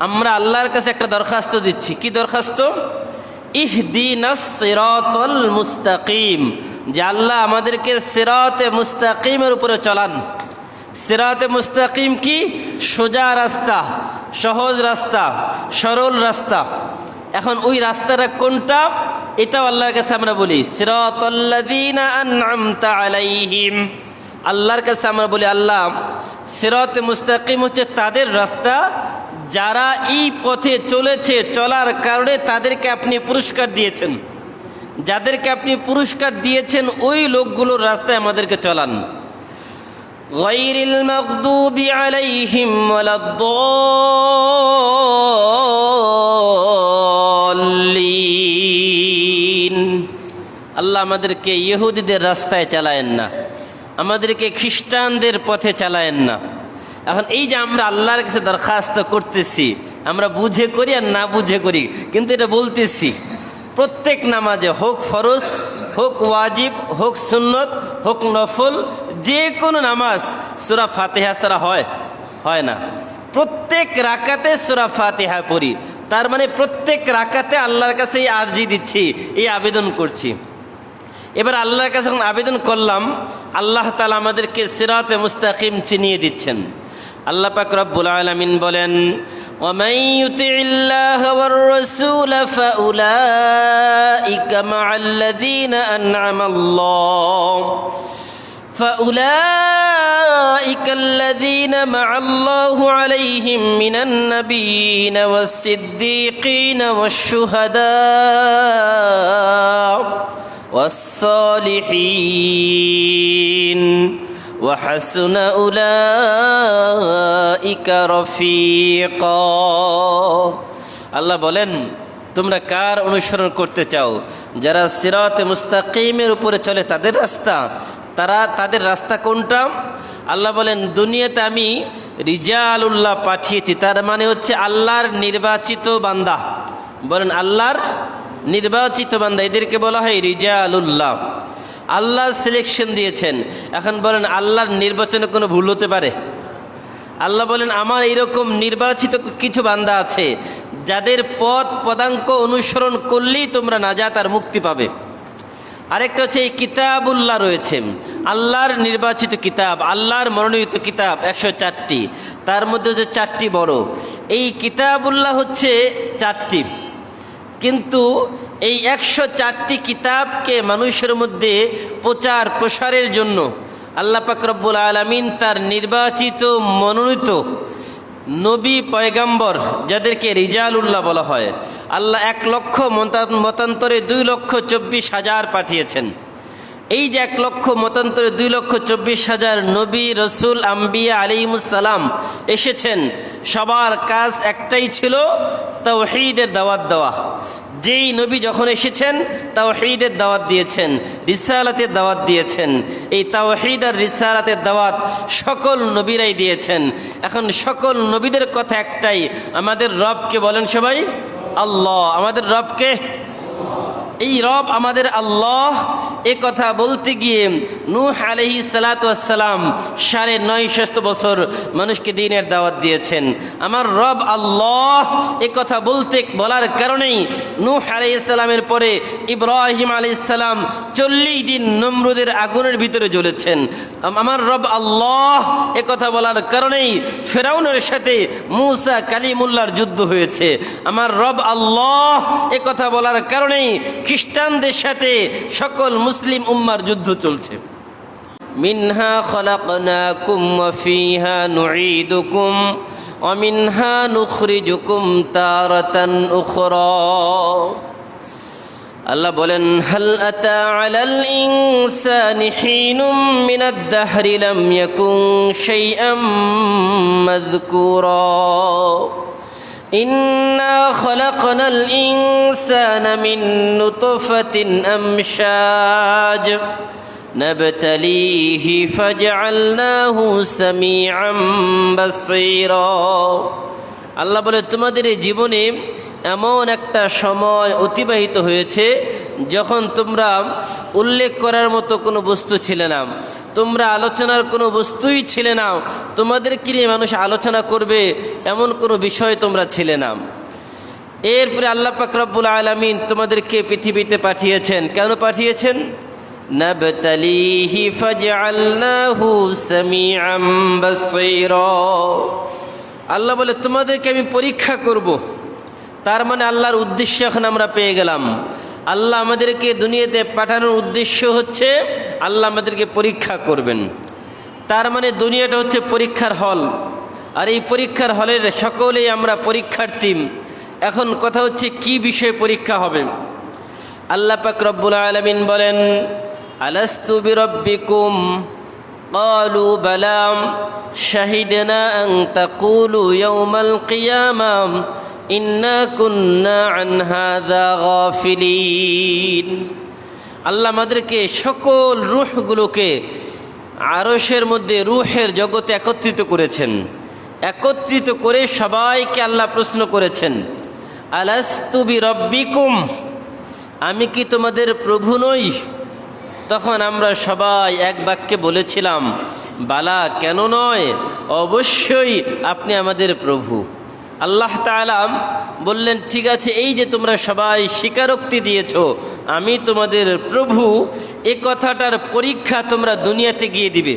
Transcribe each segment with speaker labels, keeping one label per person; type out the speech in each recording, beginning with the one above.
Speaker 1: আমরা আল্লাহর কাছে একটা দরখাস্ত দিচ্ছি। কি দরখাস্ত? ইহদিনাস সিরাতাল মুস্তাকিম, যে আল্লাহ আমাদেরকে সিরাতে মুস্তাকিমের উপরে চলান। সিরাতে মুস্তাকিম কি? সোজা রাস্তা, সহজ রাস্তা, সরল রাস্তা। এখন ওই রাস্তাটা কোনটা, এটাও আল্লাহর কাছে আমরা বলি সিরাতাল্লাযীনা আন'আমতা আলাইহিম। আল্লাহর কাছে আমরা বলি, আল্লাহ সিরাতে মুস্তাকিম হচ্ছে তাদের রাস্তা যারা এই পথে চলেছে, চলার কারণে তাদেরকে আপনি পুরস্কার দিয়েছেন। যাদেরকে আপনি পুরস্কার দিয়েছেন ওই লোকগুলোর রাস্তায় আমাদেরকে চলান। গায়রিল মাগদুবি আলাইহিম ওয়ালাদ-দাল্লিন। আল্লাহ আমাদেরকে ইহুদিদের রাস্তায় চালায়েন না, আমাদেরকে খ্রিস্টানদের পথে চালায়েন না। এখন এই যে আমরা আল্লাহর কাছে দরখাস্ত করতেছি, আমরা বুঝে করি আর না বুঝে করি, কিন্তু এটা বলতেছি প্রত্যেক নামাজে, হোক ফরজ, হোক ওয়াজিব, হোক সুন্নত, হোক নফল, যে কোনো নামাজ সূরা ফাতিহা ছাড়া হয় না। প্রত্যেক রাকাতে সূরা ফাতিহা পড়ি, তার মানে প্রত্যেক রাকাতে আল্লাহর কাছে এই আরজি দিচ্ছি, এই আবেদন করছি। এবার আল্লাহর কাছে যখন আবেদন করলাম, আল্লাহ তাআলা আমাদেরকে সিরাতে মুস্তাকিম চিনিয়ে দিচ্ছেন। আল্লাহ পাক রব্বুল আলামিন বলেন, ওয়ামান ইউতিইল্লাহা ওয়ার রাসূলা ফাউলাইকা মা'আল্লাযীনা আন'আমাল্লাহু আলাইহিম মিনান নাবিয়্যিনা ওয়াস-সিদ্দীকীনা ওয়াশ-শুহাদাء ওয়াস-সালিহীন ওয়া হাসুনা উলাইকা রফিকা। আল্লাহ বলেন, তোমরা কার অনুসরণ করতে চাও? যারা সিরাতে মুস্তাকিমের উপরে চলে তাদের রাস্তা। তাদের রাস্তা কোনটা? আল্লাহ বলেন, দুনিয়াতে আমি রিজালুল্লাহ পাঠিয়েছি, তার মানে হচ্ছে আল্লাহর নির্বাচিত বান্দা। বলেন আল্লাহর নির্বাচিত বান্দা, এদেরকে বলা হয় রিজালুল্লাহ। আল্লাহ সিলেকশন দিয়েছেন। এখন বলেন আল্লাহর নির্বাচনে কোনো ভুল হতে পারে? আল্লাহ বলেন, আমার এইরকম নির্বাচিত কিছু বান্দা আছে যাদের পথ পদাঙ্ক অনুসরণ করলেই তোমরা নাজাত আর মুক্তি পাবে। আরেকটা হচ্ছে এই কিতাবুল্লাহ রয়েছে, আল্লাহর নির্বাচিত কিতাব, আল্লাহর মনোনীত কিতাব 104টি, তার মধ্যে হচ্ছে 4টি বড়। এই কিতাবুল্লাহ হচ্ছে 4টি, কিন্তু এই 104টি কিতাবকে মানুষের মধ্যে প্রচার প্রসারের জন্য আল্লাহ পাক রব্বুল আলামিন তার নির্বাচিত মনোনীত নবী পয়গাম্বর, যাদেরকে রিজালুল্লাহ বলা হয়, আল্লাহ 1 লক্ষ মতান্তরে 2,24,000 পাঠিয়েছেন। এই যে 1 লক্ষ মতান্তরে 2,24,000 নবী রসুল আম্বিয়া আলাইহিমুসসালাম এসেছেন, সবার কাজ একটাই ছিল, তাওহীদের দাওয়াত দেওয়া। যেই নবী যখন এসেছেন তাওহীদের দাওয়াত দিয়েছেন, রিসালাতের দাওয়াত দিয়েছেন। এই তাওহীদ আর রিসালাতের দাওয়াত সকল নবীরাই দিয়েছেন। এখন সকল নবীদের কথা একটাই, আমাদের রবকে বলেন সবাই আল্লাহ। আমাদের রবকে, এই রব আমাদের আল্লাহ, এ কথা বলতে গিয়ে নূহ আলাইহিস সালাতু ওয়াস সালাম 950 বছর মানুষকে দ্বীনের দাওয়াত দিয়েছেন। আমার রব আল্লাহ এ কথা বলার কারণেই নূহ আলাইহিস সালামের পরে ইব্রাহিম আলাইহিস সালাম 40 দিন নমরুদের আগুনের ভিতরে জ্বলেছেন। আমার রব আল্লাহ এ কথা বলার কারণেই ফেরাউনের সাথে মূসা কালিমুল্লাহর যুদ্ধ হয়েছে। আমার রব আল্লাহ এ কথা বলার কারণেই খ্রিস্টানদের সাথে সকল মুসলিম উম্মার যুদ্ধ চলছে। মিনহা খলাকনাকুম ওয়া ফিহা নুঈদুকুম ওয়া মিনহা নুখরিজুকুম তারাতান উখরা। আল্লাহ বলেন, হাল আতা আলাল ইনসানি হিনুম মিনাদ দাহরি লাম ইয়াকুন শাইআম মাযকুরা। إنا خلقنا الإنسان من نطفة أمشاج نبتليه فجعلناه سميعا بصيرا। আল্লাহ বলে, তোমাদের জীবনে এমন একটা সময় অতিবাহিত হয়েছে যখন তোমরা উল্লেখ করার মতো কোনো বস্তু ছিলে না, তোমরা আলোচনার কোনো বস্তুই ছিলে না, তোমাদেরকে নিয়ে মানুষ আলোচনা করবে এমন কোনো বিষয় তোমরা ছিলে না। এরপরে আল্লাহ পাক রব্বুল আলামিন তোমাদেরকে পৃথিবীতে পাঠিয়েছেন। কেন পাঠিয়েছেন? নাবতালিহি ফাজআলনাহু সামিআম বাসীরা। আল্লাহ বলে তোমাদেরকে আমি পরীক্ষা করব। তার মানে আল্লাহর উদ্দেশ্য এখন আমরা পেয়ে গেলাম। আল্লাহ আমাদেরকে দুনিয়াতে পাঠানোর উদ্দেশ্য হচ্ছে আল্লাহ আমাদেরকে পরীক্ষা করবেন। তার মানে দুনিয়াটা হচ্ছে পরীক্ষার হল, আর এই পরীক্ষার হলের সকলেই আমরা পরীক্ষার্থী। এখন কথা হচ্ছে কি বিষয়ে পরীক্ষা হবে। আল্লাহ পাক রব্বুল আলামিন বলেন, আলাস্তু বিরাব্বিকুম ক্বালু বালা শাহিদনা আন তাকুলু ইয়াওমাল কিয়ামাহ ইন্না কুন্না আন হাযা গাফিলিন। আল্লাহ আমাদেরকে সকল রূহগুলোকে আরশের মধ্যে রূহের জগতে একত্রিত করেছেন। একত্রিত করে সবাইকে আল্লাহ প্রশ্ন করেছেন, আলাস্তু বিরাব্বিকুম, আমি কি তোমাদের প্রভু নই? তখন আমরা সবাই এক বাক্যে বলেছিলাম, বালা, কেন নয়, অবশ্যই আপনি আমাদের প্রভু। আল্লাহ তাআলা বললেন, ঠিক আছে, এই যে তোমরা সবাই স্বীকারোক্তি দিয়েছ আমি তোমাদের প্রভু, এ কথাটার পরীক্ষা তোমরা দুনিয়াতে গিয়ে দিবে।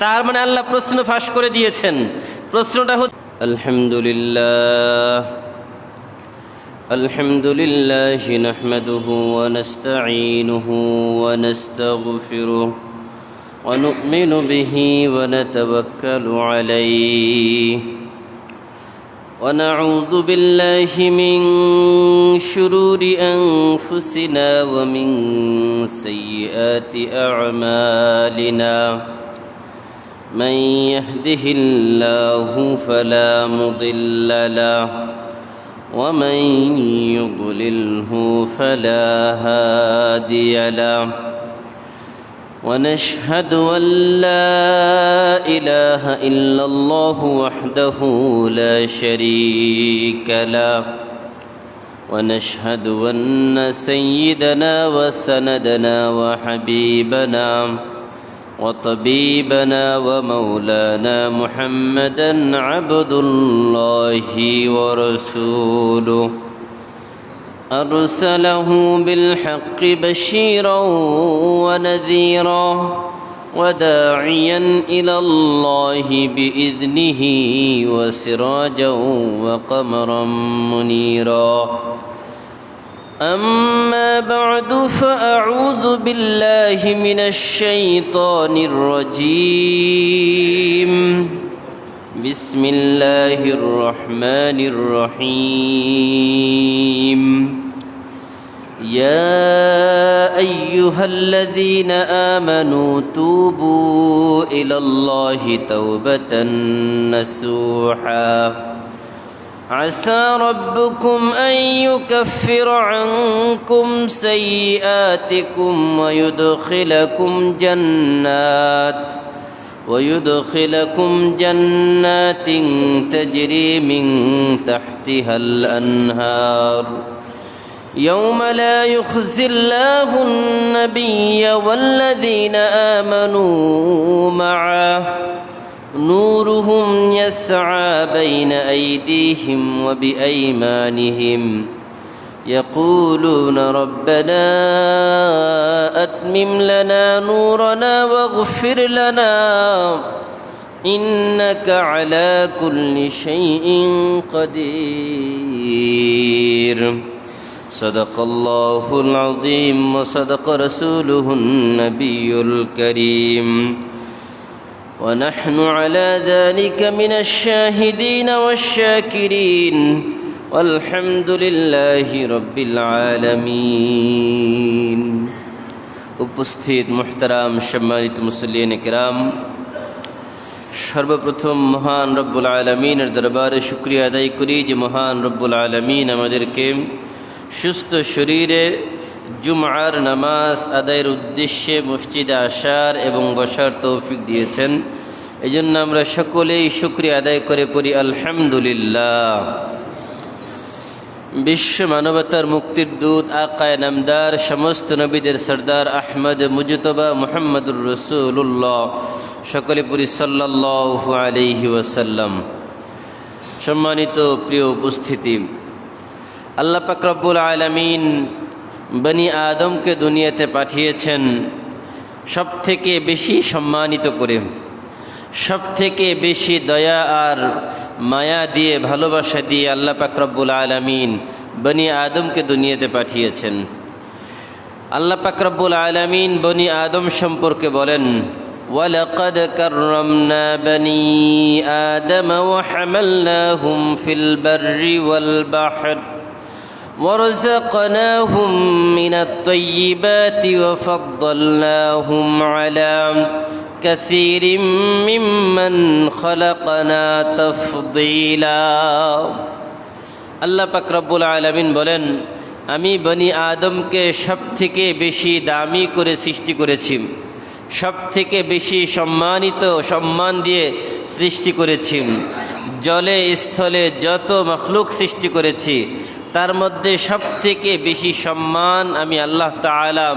Speaker 1: তার মানে আল্লাহ প্রশ্ন ফাঁস করে দিয়েছেন। প্রশ্নটা হচ্ছে আলহামদুলিল্লাহ আলহামদুলিল্লাহি নাহমাদুহু ওয়া নাস্তাঈনুহু ওয়া নাস্তাগফিরুহু ওয়া নু'মিনু বিহি ওয়া নাতাওয়াক্কালু আলাইহি ওয়া নাউযু বিল্লাহি মিন শুরুরি আনফুসিনা ওয়া মিন সাইয়্যাতি আ'মালিনা। من يهده الله فلا مضل له ومن يضلله فلا هادي له ونشهد أن لا إله إلا الله وحده لا شريك له ونشهد أن سيدنا وسندنا وحبيبنا وطبيبنا ومولانا محمدا عبد الله ورسوله أرسله بالحق بشيرا ونذيرا وداعيا إلى الله بإذنه وسراجا وقمرا منيرا. أما بعد فأعوذ بالله من الشيطان الرجيم. بسم الله الرحمن الرحيم. يا أيها الذين آمنوا توبوا إلى الله توبة نصوحا عسى ربكم أن يكفر عنكم سيئاتكم ويدخلكم جنات تجري من تحتها الأنهار يوم لا يخزي الله النبي والذين آمنوا معه نورهم يسعى بين أيديهم وبأيمانهم يقولون ربنا أتمم لنا نورنا واغفر لنا إنك على كل شيء قدير. صدق الله العظيم وصدق رسوله النبي الكريم ونحن على ذلك من الشاهدين والشاكرين والحمد لله رب العالمين. উপস্থিত মুহতারাম সম্মানিত মুসল্লিয়ান কিরাম, সর্বপ্রথম মহান রব্বুল আলামিনের দরবারে শুকরিয়া আদায় করি যে মহান রব্বুল আলামিন আমাদেরকে সুস্থ শরীরে জুমআর নামাজ আদায়ের উদ্দেশ্যে মসজিদে আসার এবং বসার তৌফিক দিয়েছেন। এই জন্য আমরা সকলেই শুকরিয়া আদায় করে পড়ি আলহামদুলিল্লাহ। বিশ্ব মানবতার মুক্তির দূত আকায়ে নামদার সমস্ত নবীদের সরদার আহমদ মুজতবা মুহাম্মদুর রাসূলুল্লাহ সকলে পড়ি সাল্লাল্লাহু আলাইহি ওয়াসাল্লাম। সম্মানিত প্রিয় উপস্থিতি, আল্লাহ পাক রব্বুল আলামিন বনি আদমকে দুনিয়াতে পাঠিয়েছেন সবথেকে বেশি সম্মানিত করে, সবথেকে বেশি দয়া আর মায়া দিয়ে, ভালোবাসা দিয়ে আল্লাহ পাক রব্বুল আলামিন বনি আদমকে দুনিয়াতে পাঠিয়েছেন। আল্লাহ পাক রব্বুল আলামিন বনি আদম সম্পর্কে বলেন, ওয়ালাকাদ কাররামনা বনি আদম ওয়া হামালনাহুম ফিল বাররি ওয়াল বাহর ورزقناهم من الطيبات وفضلناهم على كثير ممن خلقنا تفضيلا। আল্লাহ পাক রব্বুল আলামিন বলেন, আমি বনি আদমকে সব থেকে বেশি দামি করে সৃষ্টি করেছি, সব থেকে বেশি সম্মান দিয়ে সৃষ্টি করেছি। জলে স্থলে যত মখলুক সৃষ্টি করেছি তার মধ্যে সব থেকে বেশি সম্মান আমি আল্লাহ তাআলা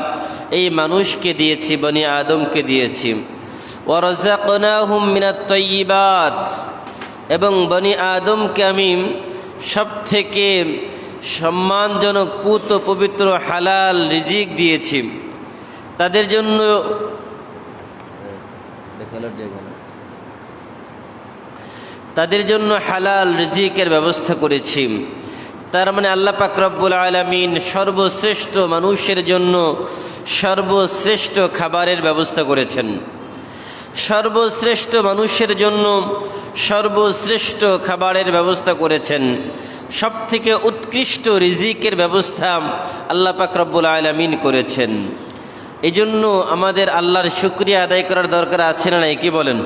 Speaker 1: এই মানুষকে দিয়েছি, বনি আদমকে দিয়েছি। ওয়ারাযাকনাহুম মিনাত তাইয়্যিবাত, এবং বনি আদমকে আমি সব থেকে সম্মানজনক পুত পবিত্র হালাল রিজিক দিয়েছি। তাদের জন্য হালাল রিজিকের ব্যবস্থা করেছি। তার মানে আল্লাহ পাক রব্বুল আলামিন সর্বশ্রেষ্ঠ মানুষের জন্য সর্বশ্রেষ্ঠ খাবারের ব্যবস্থা করেছেন, সর্বশ্রেষ্ঠ মানুষের জন্য সর্বশ্রেষ্ঠ খাবারের ব্যবস্থা করেছেন, সব থেকে উৎকৃষ্ট রিজিকের ব্যবস্থা আল্লাহ পাক রব্বুল আলামিন করেছেন। এই জন্য আমাদের আল্লাহর শুকরিয়া আদায় করার দরকার আছে না নাই, কি বলেন?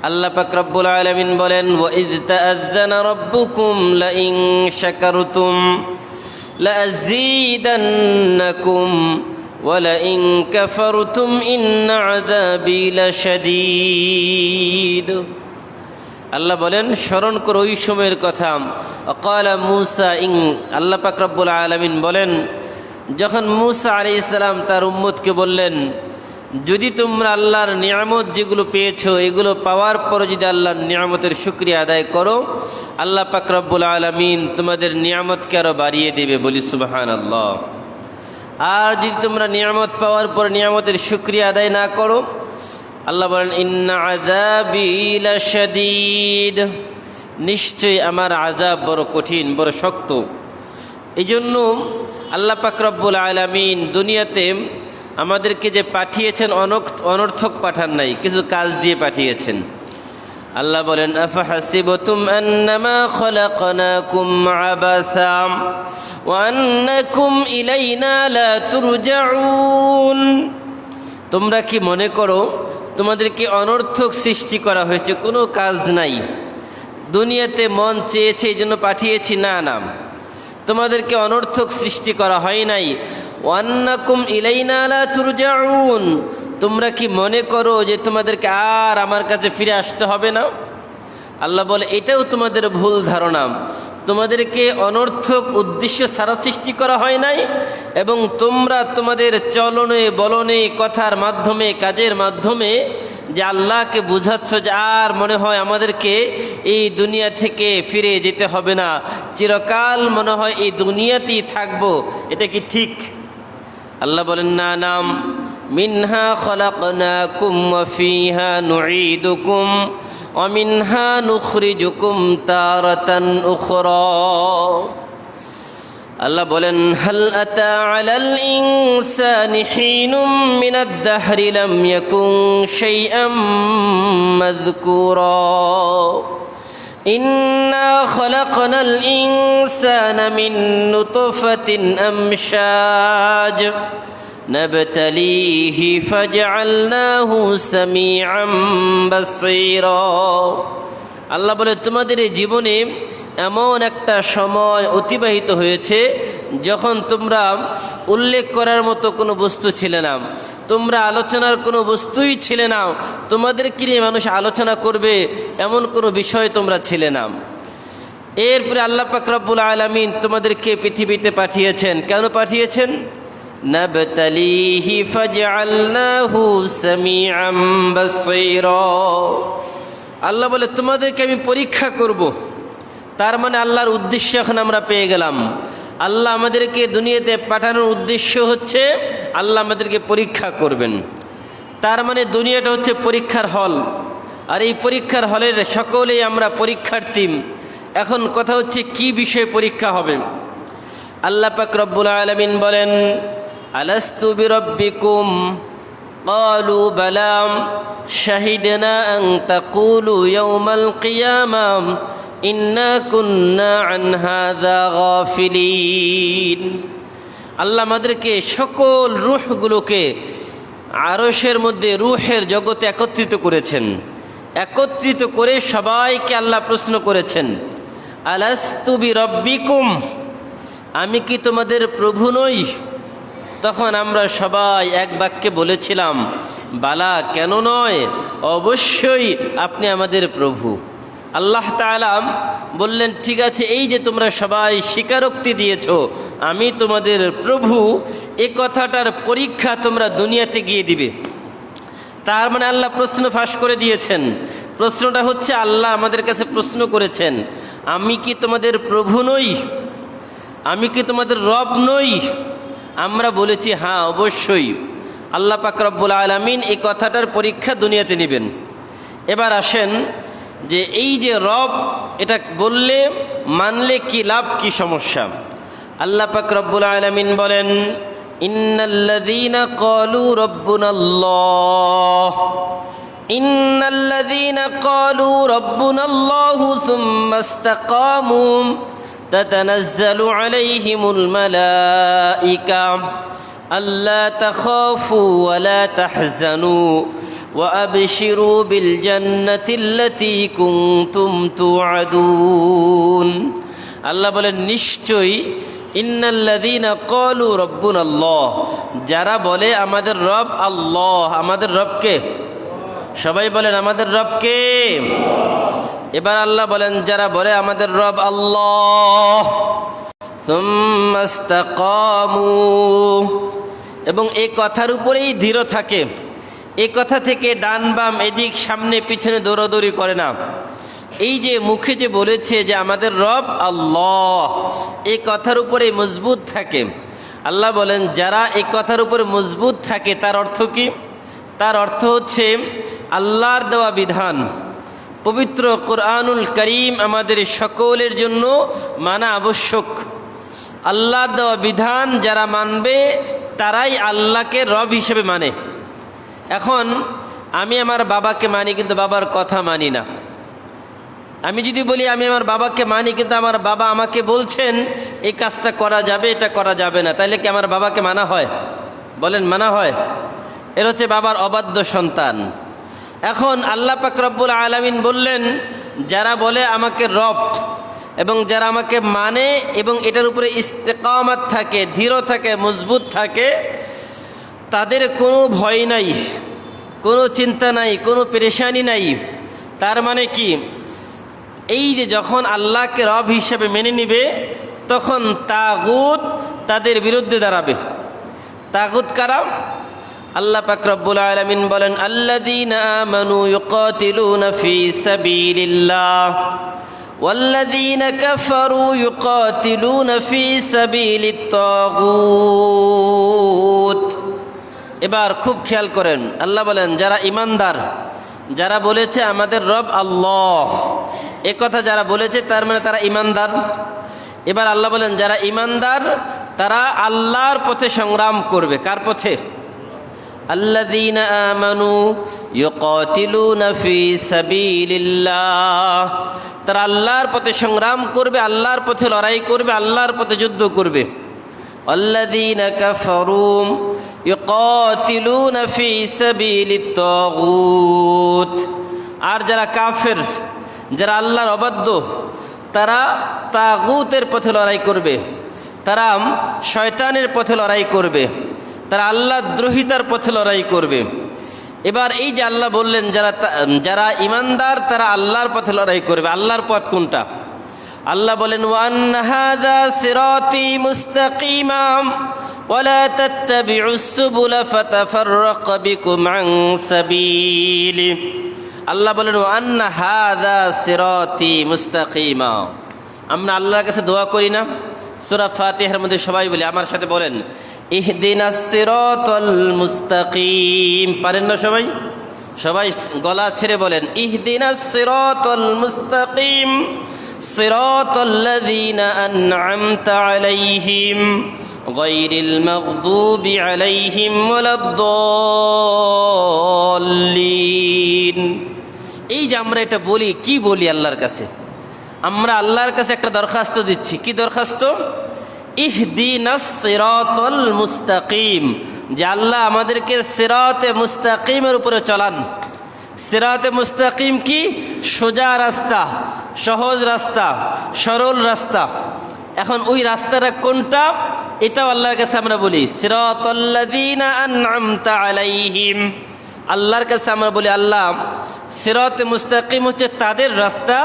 Speaker 1: আল্লাহ পাক রব্বুল আলামিন বলেন, ওয়াইদ তাআযানা রাব্বুকুম লাইন শাকারতুম লাযীদান্নাকুম ওয়া লাইন কাফারতুম ইন্না আযাবি লাশাদীদ। আল্লাহ বলেন, স্মরণ করো ওই সময়ের কথা। ক্বালা মূসা আল্লাহ পাক রব্বুল আলামিন বলেন, যখন মূসা আলাইহিস সালাম তার উম্মতকে বললেন, যদি তোমরা আল্লাহর নিয়ামত যেগুলো পেয়েছো এগুলো পাওয়ার পর যদি আল্লাহর নিয়ামতের শুকরিয়া আদায় করো, আল্লাহ পাক রব্বুল আলামিন তোমাদের নিয়ামতকে আরো বাড়িয়ে দেবে, বলি সুবহানাল্লাহ। আর যদি তোমরা নিয়ামত পাওয়ার পর নিয়ামতের শুকরিয়া আদায় না করো, আল্লাহ বলেন, ইন্না আযাবি লাশাদীদ, নিশ্চয়ই আমার আযাব বড় কঠিন, বড় শক্ত। এই জন্য আল্লাহ পাক রব্বুল আলামিন দুনিয়াতে আমাদেরকে যে পাঠিয়েছেন অনর্থক পাঠান নাই, কিছু কাজ দিয়ে পাঠিয়েছেন। আল্লাহ বলেন, আফাহাসিবতুম আন্নামা খলাকনাকুম আবাসা ওয়া আন্নাকুম ইলাইনা লা তুরজাউন। তোমরা কি মনে করো তোমাদেরকে অনর্থক সৃষ্টি করা হয়েছে, কোনো কাজ নাই, দুনিয়াতে মন চেয়েছে এই জন্য পাঠিয়েছি? না, তোমাদেরকে অনর্থক সৃষ্টি করা হয় নাই। ওয়ান্নাকুম ইলাইনা লা তুরজাউন, তোমরা কি মনে করো যে তোমাদেরকে আর আমার কাছে ফিরে আসতে হবে না? আল্লাহ বলে, এটাও তোমাদের ভুল ধারণা। তোমাদেরকে অনর্থক উদ্দেশ্য ছাড়া সৃষ্টি করা হয় নাই, এবং তোমরা তোমাদের চলনে বলনে কথার মাধ্যমে কাজের মাধ্যমে যে আল্লাহকে বুঝাচ্ছ যে আর মনে হয় আমাদেরকে এই দুনিয়া থেকে ফিরে যেতে হবে না, চিরকাল মনে হয় এই দুনিয়াতেই থাকবো, এটা কি ঠিক? আল্লাহ বলেন, না, মিনহা খলাকনাকুম ওয়া ফিহা নুঈদুকুম ওয়া মিনহা নুখরিজুকুম তারাতান উখরা। আল্লাহ বলেন, হাল আতা আলাল ইনসানি হিনুম মিনাদ দাহরি লাম ইয়াকুন শাইআম মাযকুরা। ইন্না খলাকনাল ইনসানা মিন নুতফাতিন আমশাজ নাবতালিহি ফাজআলনাহু সামিআম বাসীরা। আল্লাহ বলে, তোমাদের এই জীবনে এমন একটা সময় অতিবাহিত হয়েছে যখন তোমরা উল্লেখ করার মতো কোনো বস্তু ছিলে না, তোমরা আলোচনার কোনো বস্তুই ছিলে না, তোমাদেরকে নিয়ে মানুষ আলোচনা করবে এমন কোনো বিষয় তোমরা ছিলে না। এরপরে আল্লাহ পাক রব্বুল আলামিন তোমাদেরকে পৃথিবীতে পাঠিয়েছেন। কেন পাঠিয়েছেন? নাবতালিহি ফাজআলনাহু সামিআম বাসীরা। আল্লাহ বলে তোমাদেরকে আমি পরীক্ষা করব। তার মানে আল্লাহর উদ্দেশ্য এখন আমরা পেয়ে গেলাম। আল্লাহ আমাদেরকে দুনিয়াতে পাঠানোর উদ্দেশ্য হচ্ছে আল্লাহ আমাদেরকে পরীক্ষা করবেন। তার মানে দুনিয়াটা হচ্ছে পরীক্ষার হল, আর এই পরীক্ষার হলের সকলেই আমরা পরীক্ষার্থী। এখন কথা হচ্ছে কি বিষয়ে পরীক্ষা হবে। আল্লাহ পাক রব্বুল আলামিন বলেন, আলাস্তু বিরাব্বিকুম ক্বালু বালা শাহিদনা আন তাকুলু ইয়াওমাল কিয়ামাহ ইন্না কুন্না আন হাযা গাফিলিন। আল্লাহ আমাদেরকে সকল রূহগুলোকে আরশের মধ্যে রূহের জগতে একত্রিত করেছেন। একত্রিত করে সবাইকে আল্লাহ প্রশ্ন করেছেন, আলাস্তু বিরাব্বিকুম, আমি কি তোমাদের প্রভু নই? তখন আমরা সবাই এক বাক্যে বলেছিলাম, বালা, কেন নয়, অবশ্যই আপনি আমাদের প্রভু। আল্লাহ তাআলা বললেন, ঠিক আছে, এই যে তোমরা সবাই স্বীকারোক্তি দিয়েছ আমি তোমাদের প্রভু, এ কথাটার পরীক্ষা তোমরা দুনিয়াতে গিয়ে দিবে। তার মানে আল্লাহ প্রশ্ন ফাঁস করে দিয়েছেন। প্রশ্নটা হচ্ছে আল্লাহ আমাদের কাছে প্রশ্ন করেছেন, আমি কি তোমাদের প্রভু নই? আমি কি তোমাদের রব নই? আমরা বলেছি হ্যাঁ, অবশ্যই। আল্লাহ পাক রব্বুল আলামিন এই কথাটার পরীক্ষা দুনিয়াতে নেবেন। এবার আসেন যে এই যে রব, এটা বললে মানলে কি লাভ, কি সমস্যা। আল্লাহ পাক রব্বুল আলামিন বলেন, ইন্নাল্লাযীনা ক্বালু রাব্বুনাল্লাহ ইন্নাল্লাযীনা ক্বালু রাব্বুনাল্লাহু সুম্মা ইসতাকামু তাতানাজ্জালু আলাইহিমুল মালাঈকা আল্লা তাখাফু ওয়া লা তাহজানু ওয়া আবশিরু বিল জান্নাতিল্লাতী কুনতুম তুআদুন। আল্লাহ বলেন, নিশ্চয়ই ইন্নাল্লাযীনা ক্বালু রাব্বুনাল্লাহ, যারা বলে আমাদের রব আল্লাহ। আমাদের রবকে, সবাই বলেন আমাদের রবকে। এবার আল্লাহ বলেন, যারা বলে আমাদের রব আল্লাহ, সুম্মা ইসতাকামু, এবং এই কথার উপরেই দৃঢ় থাকে, এই কথা থেকে ডান বাম এদিক সামনে পিছনে দৌড়াদৌড়ি করে না। এই যে মুখে যে বলেছে যে আমাদের রব আল্লাহ, এই কথার উপরে মজবুত থাকে। আল্লাহ বলেন, যারা এই কথার উপরে মজবুত থাকে তার অর্থ কি? তার অর্থ হচ্ছে আল্লাহর দেওয়া বিধান, পবিত্র কোরআনুল করিম আমাদের সকলের জন্য মানা আবশ্যক। আল্লাহর দেওয়া বিধান যারা মানবে তারাই আল্লাহকে রব হিসেবে মানে। এখন আমি আমার বাবাকে মানি কিন্তু বাবার কথা মানি না। আমি যদি বলি আমি আমার বাবাকে মানি কিন্তু আমার বাবা আমাকে বলছেন এই কাজটা করা যাবে, এটা করা যাবে না, তাইলে কি আমার বাবাকে মানা হয়? বলেন, মানা হয়? এর হচ্ছে বাবার অবাধ্য সন্তান। এখন আল্লাহ পাক রব্বুল আলামিন বললেন, যারা বলে আমাকে রব এবং যারা আমাকে মানে এবং এটার উপরে ইস্তেকামাত থাকে, দৃঢ় থাকে, মজবুত থাকে, তাদের কোনো ভয় নাই, কোনো চিন্তা নাই, কোনো পেরেশানি নাই। তার মানে কি? এই যে যখন আল্লাহকে রব হিসেবে মেনে নিবে তখন তাগুত তাদের বিরুদ্ধে দাঁড়াবে। তাগুত কারা? আল্লাহ পাক রব্বুল আলামিন বলেন, আল্লাযীনা আমানু ইউকাতিলুনা ফি সাবিলিল্লাহ ওয়াল্লাযীনা কাফারু ইউকাতিলুনা ফি সাবিলিত তাগুত। এবার খুব খেয়াল করেন, আল্লাহ বলেন যারা ঈমানদার, যারা বলেছে আমাদের রব আল্লাহ, এ কথা যারা বলেছে তার মানে তারা ঈমানদার। এবার আল্লাহ বলেন যারা ঈমানদার তারা আল্লাহর পথে সংগ্রাম করবে। কার পথে? আল্লাযীনা আমানু ইউকাতিলুনা ফি সাবিলিল্লাহ, তারা আল্লাহর পথে সংগ্রাম করবে, আল্লাহর পথে লড়াই করবে, আল্লাহর পথে যুদ্ধ করবে। আল্লাযীনা কাফারু ইউকাতিলুনা ফি সাবিলিত তাগুত, আর যারা কাফের, যারা আল্লাহর অবাধ্য, তারা তাগুতের পথে লড়াই করবে, তারা শয়তানের পথে লড়াই করবে, তারা আল্লাহ দ্রোহিতার পথে লড়াই করবে। এবার এই যে আল্লাহ বললেন যারা ঈমানদার তারা আল্লাহর পথে লড়াই করবে। আল্লাহর পথ কোনটা? আল্লাহ বলেন ওয়ান্না হাযা সিরাতি মুস্তাকিমা ওয়ালা তাত্তাবিউস সুবুলা ফাতাফাররাকা বিকুম আন সাবিলি। আল্লাহ বলেন ওয়ান্না হাযা সিরাতি মুস্তাকিমা। আমরা আল্লাহর কাছে দোয়া করি না? সূরা ফাতিহার মধ্যে সবাই বলি, আমার সাথে বলেন ইহদিনাস সিরাতাল মুস্তাকিম। পারেন না সবাই? সবাই গলা ছেড়ে বলেন ইহদিনাস সিরাতাল মুস্তাকিম সিরাতাল্লাযীনা আন'আমতা আলাইহিম গায়রিল মাগদুবি আলাইহিম ওয়ালাদ-দাল্লিন। এই যে আমরা এটা বলি, কি বলি আল্লাহর কাছে? আমরা আল্লাহর কাছে একটা দরখাস্ত দিচ্ছি। কি দরখাস্ত? ইহদিনাস সিরাতাল মুস্তাকিম, যে আল্লাহ আমাদেরকে সিরাতে মুস্তাকিমের উপরে চলান। সিরাতে মুস্তাকিম কি? সোজা রাস্তা, সহজ রাস্তা, সরল রাস্তা। এখন ওই রাস্তাটা কোনটা? এটাও আল্লাহর কাছে আমরা বলি সিরাতাল্লাযীনা আন'আমতা আলাইহিম। আল্লাহর কাছে আমরা বলি আল্লাহ সিরাতে মুস্তাকিম হচ্ছে তাদের রাস্তা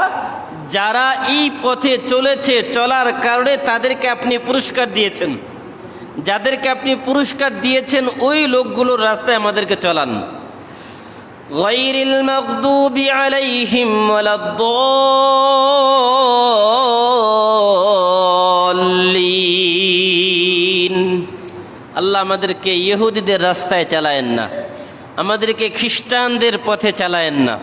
Speaker 1: যারা এই পথে চলেছে, চলার কারণে তাদেরকে আপনি পুরস্কার দিয়েছেন। যাদেরকে আপনি পুরস্কার দিয়েছেন ওই লোকগুলোর রাস্তায় আমাদেরকে চলান। গায়রিল মাগদুবি আলাইহিম ওয়ালাদ-দাল্লিন। আল্লাহ আমাদেরকে ইহুদিদের রাস্তায় চালায়েন না, আমাদেরকে খ্রিস্টানদের পথে চালায়েন না।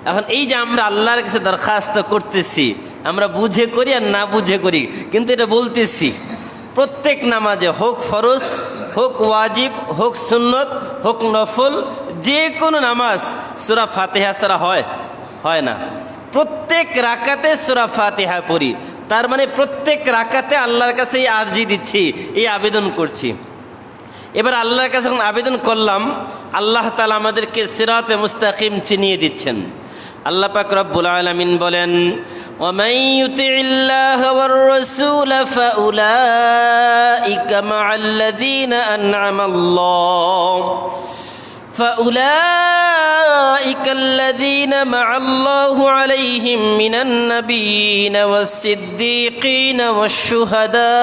Speaker 1: এখন এই যে আমরা আল্লাহর কাছে দরখাস্ত করতেছি, আমরা বুঝে করি আর না বুঝে করি, কিন্তু এটা বলতেছি প্রত্যেক নামাজে, হোক ফরজ, হোক ওয়াজিব, হোক সুন্নত, হোক নফল, যে কোনো নামাজ সূরা ফাতিহা ছাড়া হয় না। প্রত্যেক রাকাতে সূরা ফাতিহা পড়ি, তার মানে প্রত্যেক রাকাতে আল্লাহর কাছে এই আরজি দিচ্ছি, এই আবেদন করছি। এবার আল্লাহর কাছে যখন আবেদন করলাম, আল্লাহ তাআলা আমাদেরকে সিরাতে মুস্তাকিম চিনিয়ে দিচ্ছেন। আল্লাহ পাক রব্বুল আলামিন বলেন ওয়ামান ইউতিইল্লাহা ওয়ার রাসূল ফাউলাইকা মা'আল্লাযীনা আন'আমাল্লাহু আলাইহিম মিনান নাবিয়্যিনা ওয়াস-সিদ্দীকিনা ওয়াশ-শুহাদা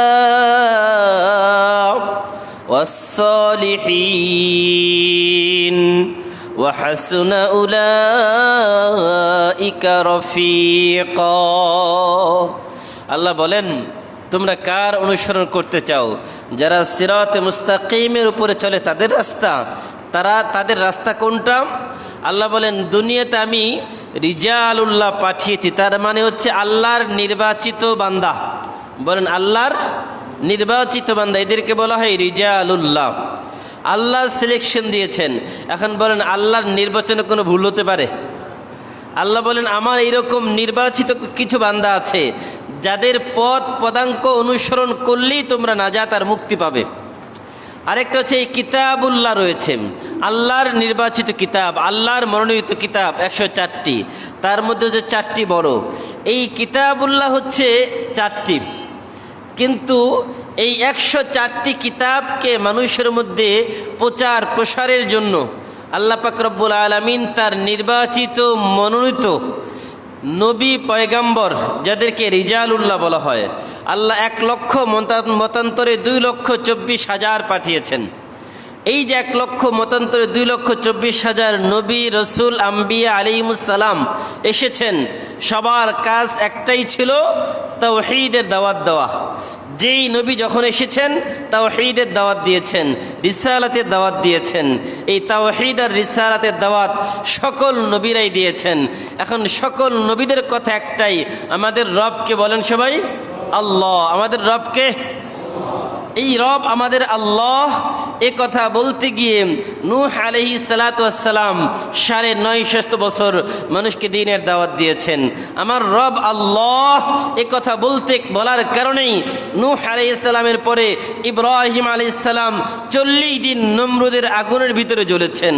Speaker 1: ওয়াস-সালিহিন وحسن أولئك رفيقا। আল্লাহ বলেন তোমরা কার অনুসরণ করতে চাও? যারা সিরাতে মুস্তাকিমের উপরে চলে তাদের রাস্তা। তাদের রাস্তা কোনটা? আল্লাহ বলেন দুনিয়াতে আমি রিজালুল্লাহ পাঠিয়েছি, তার মানে হচ্ছে আল্লাহর নির্বাচিত বান্দা। বলেন আল্লাহর নির্বাচিত বান্দা, এদেরকে বলা হয় রিজালুল্লাহ। আল্লাহ সিলেকশন দিয়েছেন। এখন বলেন আল্লাহর নির্বাচনে কোনো ভুল হতে পারে? আল্লাহ বলেন আমার এরকম নির্বাচিত কিছু বান্দা আছে যাদের পথ পদাঙ্ক অনুসরণ করলেই তোমরা নাজাত আর মুক্তি পাবে। আরেকটা হচ্ছে এই কিতাবুল্লাহ রয়েছে, আল্লাহর নির্বাচিত কিতাব, আল্লাহর মনোনীত কিতাব 104টি, তার মধ্যে হচ্ছে 4টি বড়। এই কিতাবুল্লাহ হচ্ছে 4টি, কিন্তু এই 104টি কিতাবকে মানুষের মধ্যে প্রচার প্রসারের জন্য আল্লাহ পাক রব্বুল আলামিন তার নির্বাচিত মনোনীত নবী পয়গাম্বর, যাদেরকে রিজালুল্লাহ বলা হয়, আল্লাহ 1 লক্ষ মতান্তরে 2,24,000 পাঠিয়েছেন। এই যে 1 লক্ষ মতান্তরে 2,24,000 নবী রসুল আম্বিয়া আলাইহিমুসসালাম এসেছেন, সবার কাজ একটাই ছিল, তাওহীদের দাওয়াত দেওয়া। যেই নবী যখন এসেছেন তাওহীদের দাওয়াত দিয়েছেন, রিসালাতের দাওয়াত দিয়েছেন। এই তাওহীদ আর রিসালাতের দাওয়াত সকল নবীরাই দিয়েছেন। এখন সকল নবীদের কথা একটাই, আমাদের রবকে বলেন সবাই আল্লাহ। আমাদের রবকে, এই রব আমাদের আল্লাহ। এ কথা বলতে গিয়ে নূহ আলাইহিস সালাতু ওয়াস সালাম 950 বছর মানুষকে দ্বীনের দাওয়াত দিয়েছেন। আমার রব আল্লাহ এ কথা বলার কারণেই নূহ আলাইহিস সালামের পরে ইব্রাহিম আলাইহিস সালাম 40 দিন নমরুদের আগুনের ভিতরে জ্বলেছেন।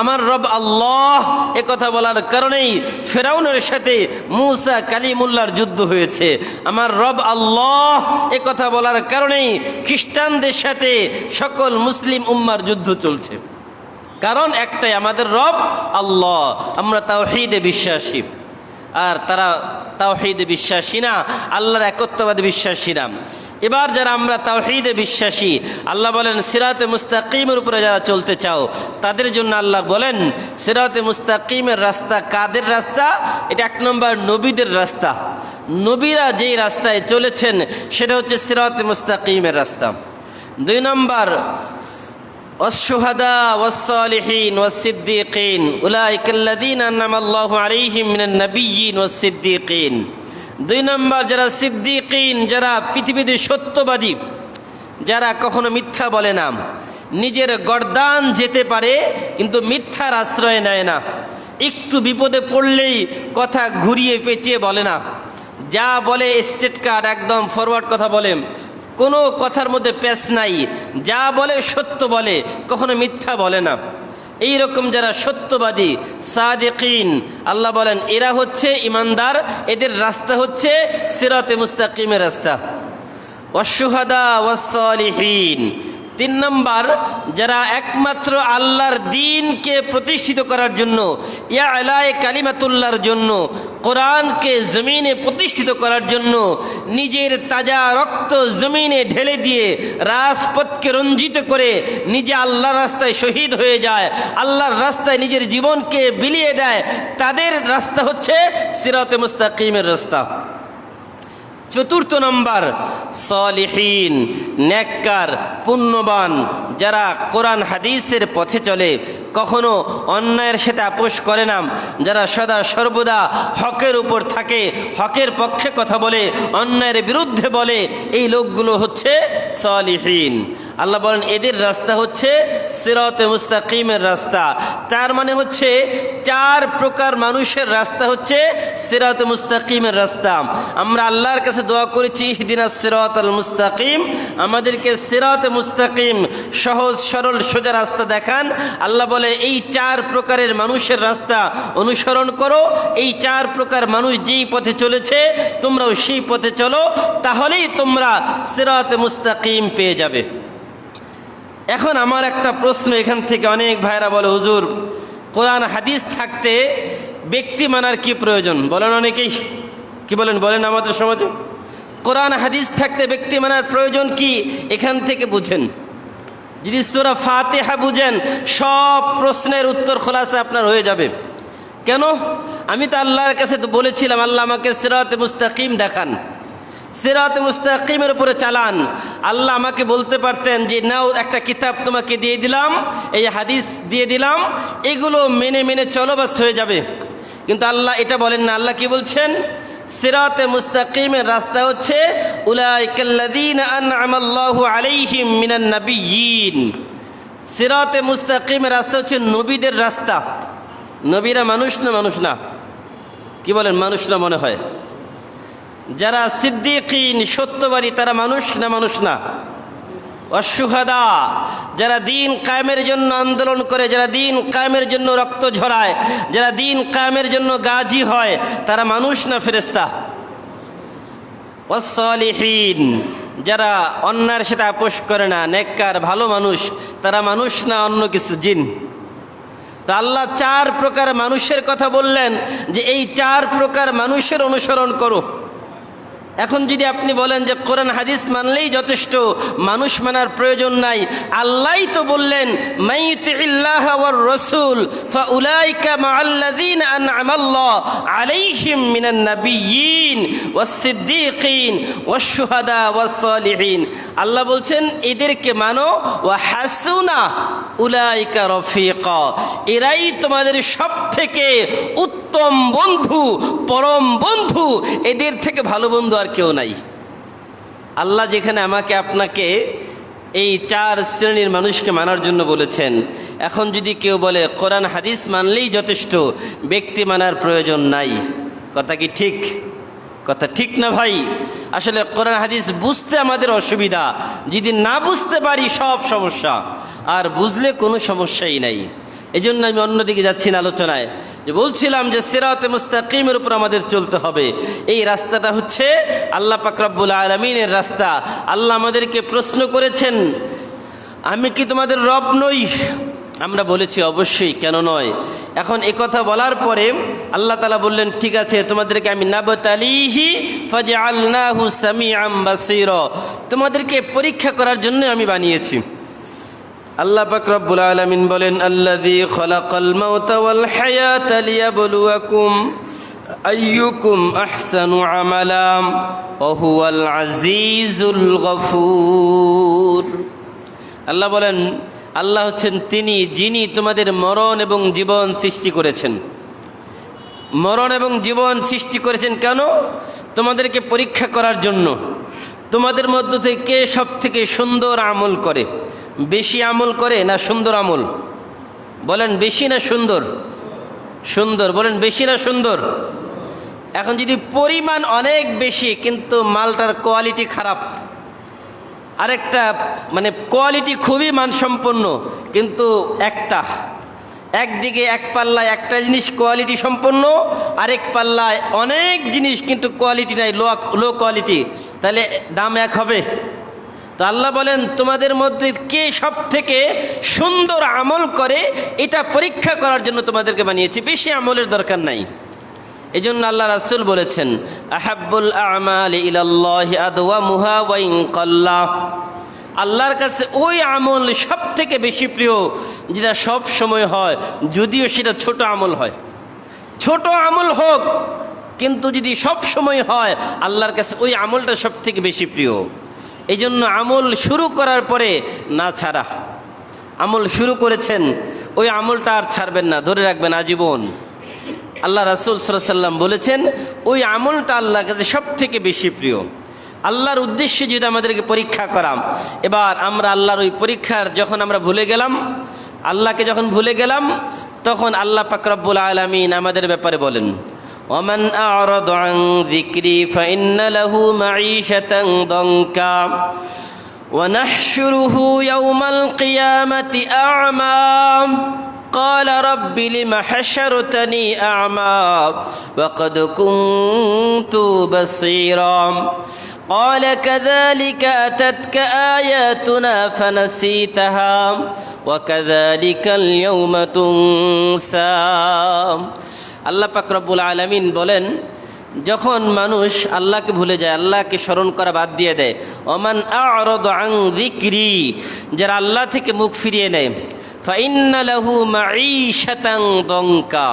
Speaker 1: আমার রব আল্লাহ এ কথা বলার কারণেই ফেরাউনের সাথে মূসা কালিমুল্লাহর যুদ্ধ হয়েছে। আমার রব আল্লাহ এ কথা বলার কারণেই খ্রিস্টানদের সাথে সকল মুসলিম উম্মার যুদ্ধ চলছে। কারণ একটাই, আমাদের রব আল্লাহ, আমরা তাওহীদে বিশ্বাসী। আর তারা তাওহীদে বিশ্বাসী না, আল্লাহর একত্ববাদে বিশ্বাসী না। এবার যারা আমরা তাওহীদে বিশ্বাসী, আল্লাহ বলেন সিরাতে মুস্তাকিমের উপরে যারা চলতে চাও তাদের জন্য আল্লাহ বলেন সিরাতে মুস্তাকিমের রাস্তা কাদের রাস্তা? এটা এক নম্বর নবীদের রাস্তা। নবীরা যেই রাস্তায় চলেছেন সেটা হচ্ছে সিরাতে মুস্তাকিমের রাস্তা। দুই নম্বর والشهداء والصالحين والصديقين أولئك الذين أنعم الله عليهم من النبيين والصديقين। দুই নম্বর যারা সিদ্দিকিন, যারা পৃথিবীতে সত্যবাদী, যারা কখনো মিথ্যা বলে না, নিজের গর্দান যেতে পারে কিন্তু মিথ্যার আশ্রয় নেয় না, একটু বিপদে পড়লেই কথা ঘুরিয়ে পেঁচিয়ে বলে না, যা বলে স্ট্রেট কাট একদম ফরওয়ার্ড কথা বলে, কোনো কথার মধ্যে পেশ নাই, যা বলে সত্য বলে, কখনো মিথ্যা বলে না। এই রকম যারা সত্যবাদী সাদিকিন, আল্লাহ বলেন এরা হচ্ছে ইমানদার, এদের রাস্তা হচ্ছে সিরাতে মুস্তাকিমের রাস্তা। ওয়াশুহাদা ওয়াসসালিহিন, তিন নম্বর যারা একমাত্র আল্লাহর দ্বীনকে প্রতিষ্ঠিত করার জন্য, ইআলায়ে কালিমাতুল্লাহর জন্য, কোরআনকে জমিনে প্রতিষ্ঠিত করার জন্য নিজের তাজা রক্ত জমিনে ঢেলে দিয়ে রাজপথকে রঞ্জিত করে নিজে আল্লাহর রাস্তায় শহীদ হয়ে যায়, আল্লাহর রাস্তায় নিজের জীবনকে বিলিয়ে দেয়, তাদের রাস্তা হচ্ছে সিরাতে মুস্তাকিমের রাস্তা। চতুর্থ নম্বর সালিহিন, নেককার, পুণ্যবান, যারা কোরআন হাদিসের পথে চলে, কখনো অন্যায়ের সাথে আপোষ করে না, যারা সদা সর্বদা হকের উপর থাকে, হকের পক্ষে কথা বলে, অন্যায়ের বিরুদ্ধে বলে, এই লোকগুলো হচ্ছে সালিহিন। আল্লাহ বলেন এদের রাস্তা হচ্ছে সিরাতে মুস্তাকিমের রাস্তা। তার মানে হচ্ছে চার প্রকার মানুষের রাস্তা হচ্ছে সিরাতে মুস্তাকিমের রাস্তা। আমরা আল্লাহর কাছে দোয়া করেছি ইহদিনাস সিরাতাল মুস্তাকিম, আমাদেরকে সিরাতে মুস্তাকিম সহজ সরল সোজা রাস্তা দেখান। আল্লাহ বলে এই চার প্রকারের মানুষের রাস্তা অনুসরণ করো, এই চার প্রকার মানুষ যেই পথে চলেছে তোমরাও সেই পথে চলো, তাহলেই তোমরা সিরাতে মুস্তাকিম পেয়ে যাবে। এখন আমার একটা প্রশ্ন, এখান থেকে অনেক ভাইরা বলে হুজুর কোরআন হাদিস থাকতে ব্যক্তি মানার কি প্রয়োজন? বলেন অনেকেই, কি বলেন বলেন আমাদের সমাজে কোরআন হাদিস থাকতে ব্যক্তি মানার প্রয়োজন কি? এখান থেকে বুঝেন, যদি সূরা ফাতিহা বুঝেন সব প্রশ্নের উত্তর খোলাসা আপনার হয়ে যাবে। কেন? আমি তো আল্লাহর কাছে তো বলেছিলাম আল্লাহ আমাকে সিরাতে মুস্তাকিম দেখান, সিরাতে মুস্তাকিমের উপরে চালান। আল্লাহ আমাকে বলতে পারতেন যে নাও একটা কিতাব তোমাকে দিয়ে দিলাম, এই হাদিস দিয়ে দিলাম, এগুলো মেনে মেনে চলো বাস হয়ে যাবে। কিন্তু আল্লাহ এটা বলেন না। আল্লাহ কি বলছেন? সিরাতে মুস্তাকিমের রাস্তা হচ্ছে উলাইকাল্লাযীনা আনআমাল্লাহু আলাইহিম মিনান নাবিয়্যিন। সিরাতে মুস্তাকিমের রাস্তা হচ্ছে নবীদের রাস্তা। নবীরা মানুষ না? মানুষ না? কি বলেন, মানুষ না মনে হয়? যারা সিদ্দিকিন সত্যবাদী তারা মানুষ না? মানুষ না? অশুহাদা, যারা দিন কায়েমের জন্য আন্দোলন করে, যারা দিন কায়েমের জন্য রক্ত ঝরায়, যারা দিন কায়েমের জন্য গাজী হয়, তারা মানুষ না ফেরেশতা? ওয়াসসালিহিন, যারা অন্যায়ের সাথে আপোষ করে না, নেককার ভালো মানুষ, তারা মানুষ না অন্য কিছু জিন? তো আল্লাহ চার প্রকার মানুষের কথা বললেন যে এই চার প্রকার মানুষের অনুসরণ করো। এখন যদি আপনি বলেন যে কোরআন হাদিস মানলেই যথেষ্ট, মানুষ মানার প্রয়োজন নাই, আল্লাহই তো বললেন মাইয়ুতিল্লাহ ওয়ার রাসূল ফাউলাইকা মাআল্লাযীনা আনআমাল্লাহু আলাইহিম মিনান নাবিয়্যিন ওয়াস সিদ্দীকিন ওয়াশ শুহাদা ওয়াস সালিহিন। আল্লাহ বলছেন এদেরকে মানো, ওয়া হাসুনা উলাইকা রফিকা, এরাই তোমাদের সবথেকে উত্তম বন্ধু, পরম বন্ধু, এদের থেকে ভালো বন্ধু আর কেউ নাই। আল্লাহ যেখানে আমাকে আপনাকে এই চার শ্রেণীর মানুষকে মানার জন্য বলেছেন, এখন যদি কেউ বলে কোরআন হাদিস মানলেই যথেষ্ট, ব্যক্তি মানার প্রয়োজন নাই, কথা কি ঠিক? কথা ঠিক না ভাই? আসলে কোরআন হাদিস বুঝতে আমাদের অসুবিধা, যদি না বুঝতে পারি সব সমস্যা, আর বুঝলে কোনো সমস্যাই নাই। এই জন্য আমি অন্যদিকে যাচ্ছি না আলোচনায়, যে বলছিলাম যে সিরাতে মুস্তাকিমের উপর আমাদের চলতে হবে। এই রাস্তাটা হচ্ছে আল্লাহ পাক রব্বুল আলামিনের রাস্তা। আল্লাহ আমাদেরকে প্রশ্ন করেছেন, আমি কি তোমাদের রব নই? আমরা বলেছি অবশ্যই, কেন নয়। এখন কথা বলার পরে আল্লাহ তাআলা বললেন, ঠিক আছে, তোমাদেরকে আমি নাবতালিহি ফাজআলনাহু সামিআম বাসীরা, তোমাদেরকে পরীক্ষা করার জন্য আমি বানিয়েছি। আল্লাহ পাক রব্বুল আলামিন বলেন, আল্লাযী খালাকাল মাউতা ওয়াল হায়াতা লিয়াবলুয়াকুম আইয়ুকুম আহসানু আমালা ওয়া হুয়াল আজিজুল গফুর। আল্লাহ বলেন, আল্লাহ হচ্ছেন তিনি যিনি তোমাদের মরণ এবং জীবন সৃষ্টি করেছেন। মরণ এবং জীবন সৃষ্টি করেছেন কেন? তোমাদেরকে পরীক্ষা করার জন্য। তোমাদের মধ্য থেকে সব থেকে সুন্দর আমল করে, বেশি আমল করে না সুন্দর আমল? বলেন বেশি না সুন্দর? সুন্দর। বলেন বেশি না সুন্দর? এখন যদি পরিমাণ অনেক বেশি কিন্তু মালটার কোয়ালিটি খারাপ, আরেকটা মানে কোয়ালিটি খুবই মানসম্পন্ন কিন্তু একদিকে এক পাল্লায় একটা জিনিস কোয়ালিটি সম্পন্ন, আরেক পাল্লায় অনেক জিনিস কিন্তু কোয়ালিটি নাই, লো কোয়ালিটি, তাহলে দাম এক হবে? তো আল্লাহ বলেন, তোমাদের মধ্যে কে সব থেকে সুন্দর আমল করে এটা পরীক্ষা করার জন্য তোমাদেরকে বানিয়েছি, বেশি আমলের দরকার নাই। এই জন্য আল্লাহ রাসূল বলেছেন, আহাব্বুল আমালি ইলাল্লাহি আদওয়ামুহা ওয়া ইন কাল্লা, আল্লাহর কাছে ওই আমল সব থেকে বেশি প্রিয় যেটা সব সময় হয়, যদিও সেটা ছোট আমল হয়। ছোট আমল হোক কিন্তু যদি সব সময় হয়, আল্লাহর কাছে ওই আমলটা সব থেকে বেশি প্রিয়। এই জন্য আমল শুরু করার পরে না ছাড়া, আমল শুরু করেছেন ওই আমলটা আর ছাড়বেন না, ধরে রাখবেন আজীবন। আল্লাহ রাসূল সাল্লাল্লাহু আলাইহি ওয়াসাল্লাম বলেছেন, ওই আমলটা আল্লাহর কাছে সব থেকে বেশি প্রিয়। আল্লাহর উদ্দেশ্যে যদি আমাদেরকে পরীক্ষা করাম, এবার আমরা আল্লাহর ওই পরীক্ষার যখন আমরা ভুলে গেলাম, আল্লাহকে যখন ভুলে গেলাম, তখন আল্লাহ পাক রব্বুল আলামিন আমাদের ব্যাপারে বলেন, ওমান আ'রাদা আন যিকরি ফাইন্না লাহু মাঈশাতান দানকা ওয়া নাহশুরুহু ইয়াওমাল কিয়ামাতি আ'মা قال رب لم حشرتني أعمى وقد كنت بصيرا قال كذلك أتتك آياتنا فنسيتها وكذلك اليوم تنسى। আল্লাহ পাক রব্বুল আলামিন বলেন, যখন মানুষ আল্লাহকে ভুলে যায়, আল্লাহকে স্মরণ করা বাদ দিয়ে দেয়, ওমান আ'রাদা আন যিকরি, যারা আল্লাহ থেকে মুখ ফিরিয়ে নেয়, ফাইন্না লাহু মাঈশাতান দানকা,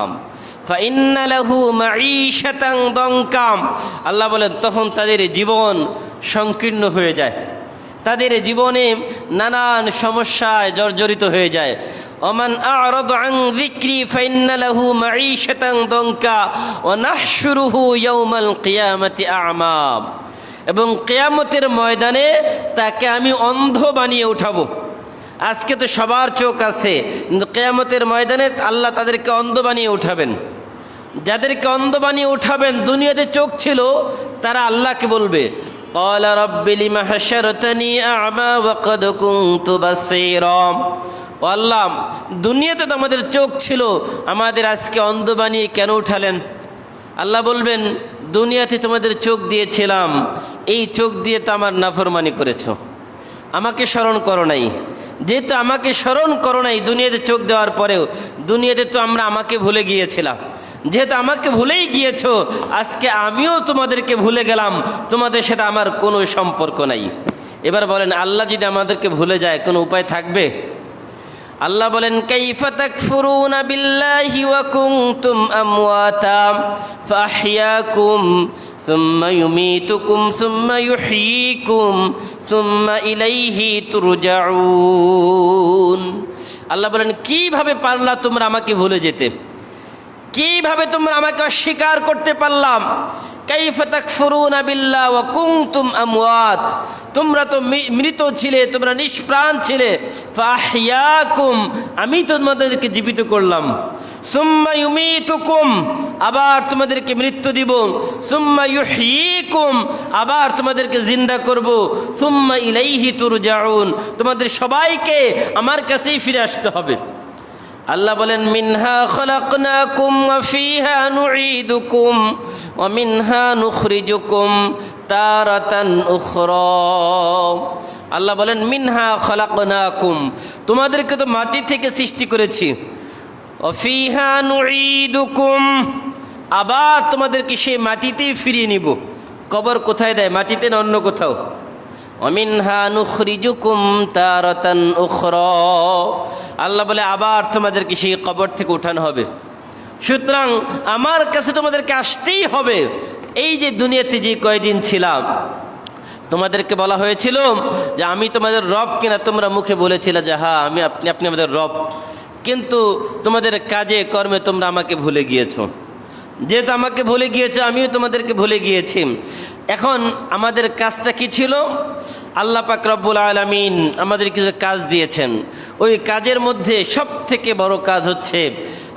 Speaker 1: ফাইন্না লাহু মাঈশাতান দানকা, আল্লাহ বলেন তখন তাদের জীবন সংকীর্ণ হয়ে যায়, তাদের জীবনে নানান সমস্যায় জর্জরিত হয়ে যায়। ওমান আ'রাদা আন যিকরি ফাইন্না লাহু মাঈশাতান দানকা ওয়া নাহশুরুহু ইয়াওমাল কিয়ামাতি আ'মা, এবং কিয়ামতের ময়দানে তাকে আমি অন্ধ বানিয়ে উঠাবো। আজকে তো সবার চোখ আছে, কিন্তু কিয়ামতের ময়দানে আল্লাহ তাদেরকে অন্ধ বানিয়ে উঠাবেন। যাদেরকে অন্ধ বানিয়ে উঠাবেন, দুনিয়াতে চোখ ছিল, তারা আল্লাহকে বলবে, ক্বালা রাব্বি লিমা হাশারতানি আ'মা ওয়া ক্বাদ কুনতু বাসীরা, ও আল্লাহ, দুনিয়াতে তো আমাদের চোখ ছিল, আমাদের আজকে অন্ধ বানিয়ে কেন উঠালেন? আল্লাহ বলবেন, দুনিয়াতে তোমাদের চোখ দিয়েছিলাম, এই চোখ দিয়ে তো আমার নাফরমানি করেছো, আমাকে স্মরণ করো নাই। যেহেতু আমাকে স্মরণ করো নাই দুনিয়াতে চোখ দেওয়ার পরেও, দুনিয়াতে তো আমাকে ভুলে গিয়েছিলাম, যেহেতু আমাকে ভুলেই গিয়েছো, আজকে আমিও তোমাদেরকে ভুলে গেলাম, তোমাদের সাথে আমার কোনো সম্পর্ক নাই। এবার বলেন, আল্লাহ যদি আমাদেরকে ভুলে যায়, কোনো উপায় থাকবে? আল্লাহ বলেন, কাইফা তাকফুরুনা বিল্লাহি ওয়া কুনতুম আমওয়াতা ফাহইয়াকুম সুম্মা ইউমীতুকুম সুম্মা ইউহয়ীকুম সুম্মা ইলাইহি তুরজাউন। আল্লাহ বলেন, কিভাবে পারলা তোমরা আমাকে ভুলে যেতে? কিভাবে তোমরা আমাকে অস্বীকার করতে পারলাম? কাইফা তাকফুরুনা বিল্লাহ ওয়া কুনতুম আমওয়াত, তোমরা তো মৃত ছিলে, তোমরা নিষ্প্রাণ ছিলে। ফাহইয়াকুম, আমি তোমাদেরকে জীবিত করলাম। সুম্মা ইউমীতুকুম, আবার তোমাদেরকে মৃত্যু দিব। সুম্মা ইউহয়ীকুম, আবার তোমাদেরকে জিন্দা করব। সুম্মা ইলাইহি তুরজাউন, তোমাদের সবাইকে আমার কাছেই ফিরে আসতে হবে। আল্লাহ বলেন, মিনহা খলাকনাকুম ওয়া ফিহা নুঈদুকুম ওয়া মিনহা নুখরিজুকুম তারাতান উখরা। আল্লাহ বলেন মিনহা খলাকনাকুম, তোমাদেরকে তো মাটি থেকে সৃষ্টি করেছি, ওয়াফিহা নুঈদুকুম, আবার তোমাদেরকে সেই মাটিতেই ফিরিয়ে নিব। কবর কোথায় দেয়? মাটিতে না অন্য কোথাও? ওয়ামিনহা নুখরিজুকুম তারাতান উখরা, আল্লাহ বলে আবার তোমাদেরকে সেই কবর থেকে উঠানো হবে। সুতরাং আমার কাছে তোমাদেরকে আসতেই হবে। এই যে দুনিয়াতে যে কয়দিন ছিলাম, তোমাদেরকে বলা হয়েছিল যে আমি তোমাদের রব কিনা, তোমরা মুখে বলেছিলে যে হ্যাঁ আপনি আমাদের রব, কিন্তু তোমাদের কাজে কর্মে তোমরা আমাকে ভুলে গিয়েছো। যেহেতু আমাকে ভুলে গিয়েছো, আমিও তোমাদেরকে ভুলে গিয়েছি। এখন আমাদের কাজটা কি ছিল? আল্লাহ পাক রব্বুল আলামিন আমাদের কিছু কাজ দিয়েছেন। ওই কাজের মধ্যে সব থেকে বড় কাজ হচ্ছে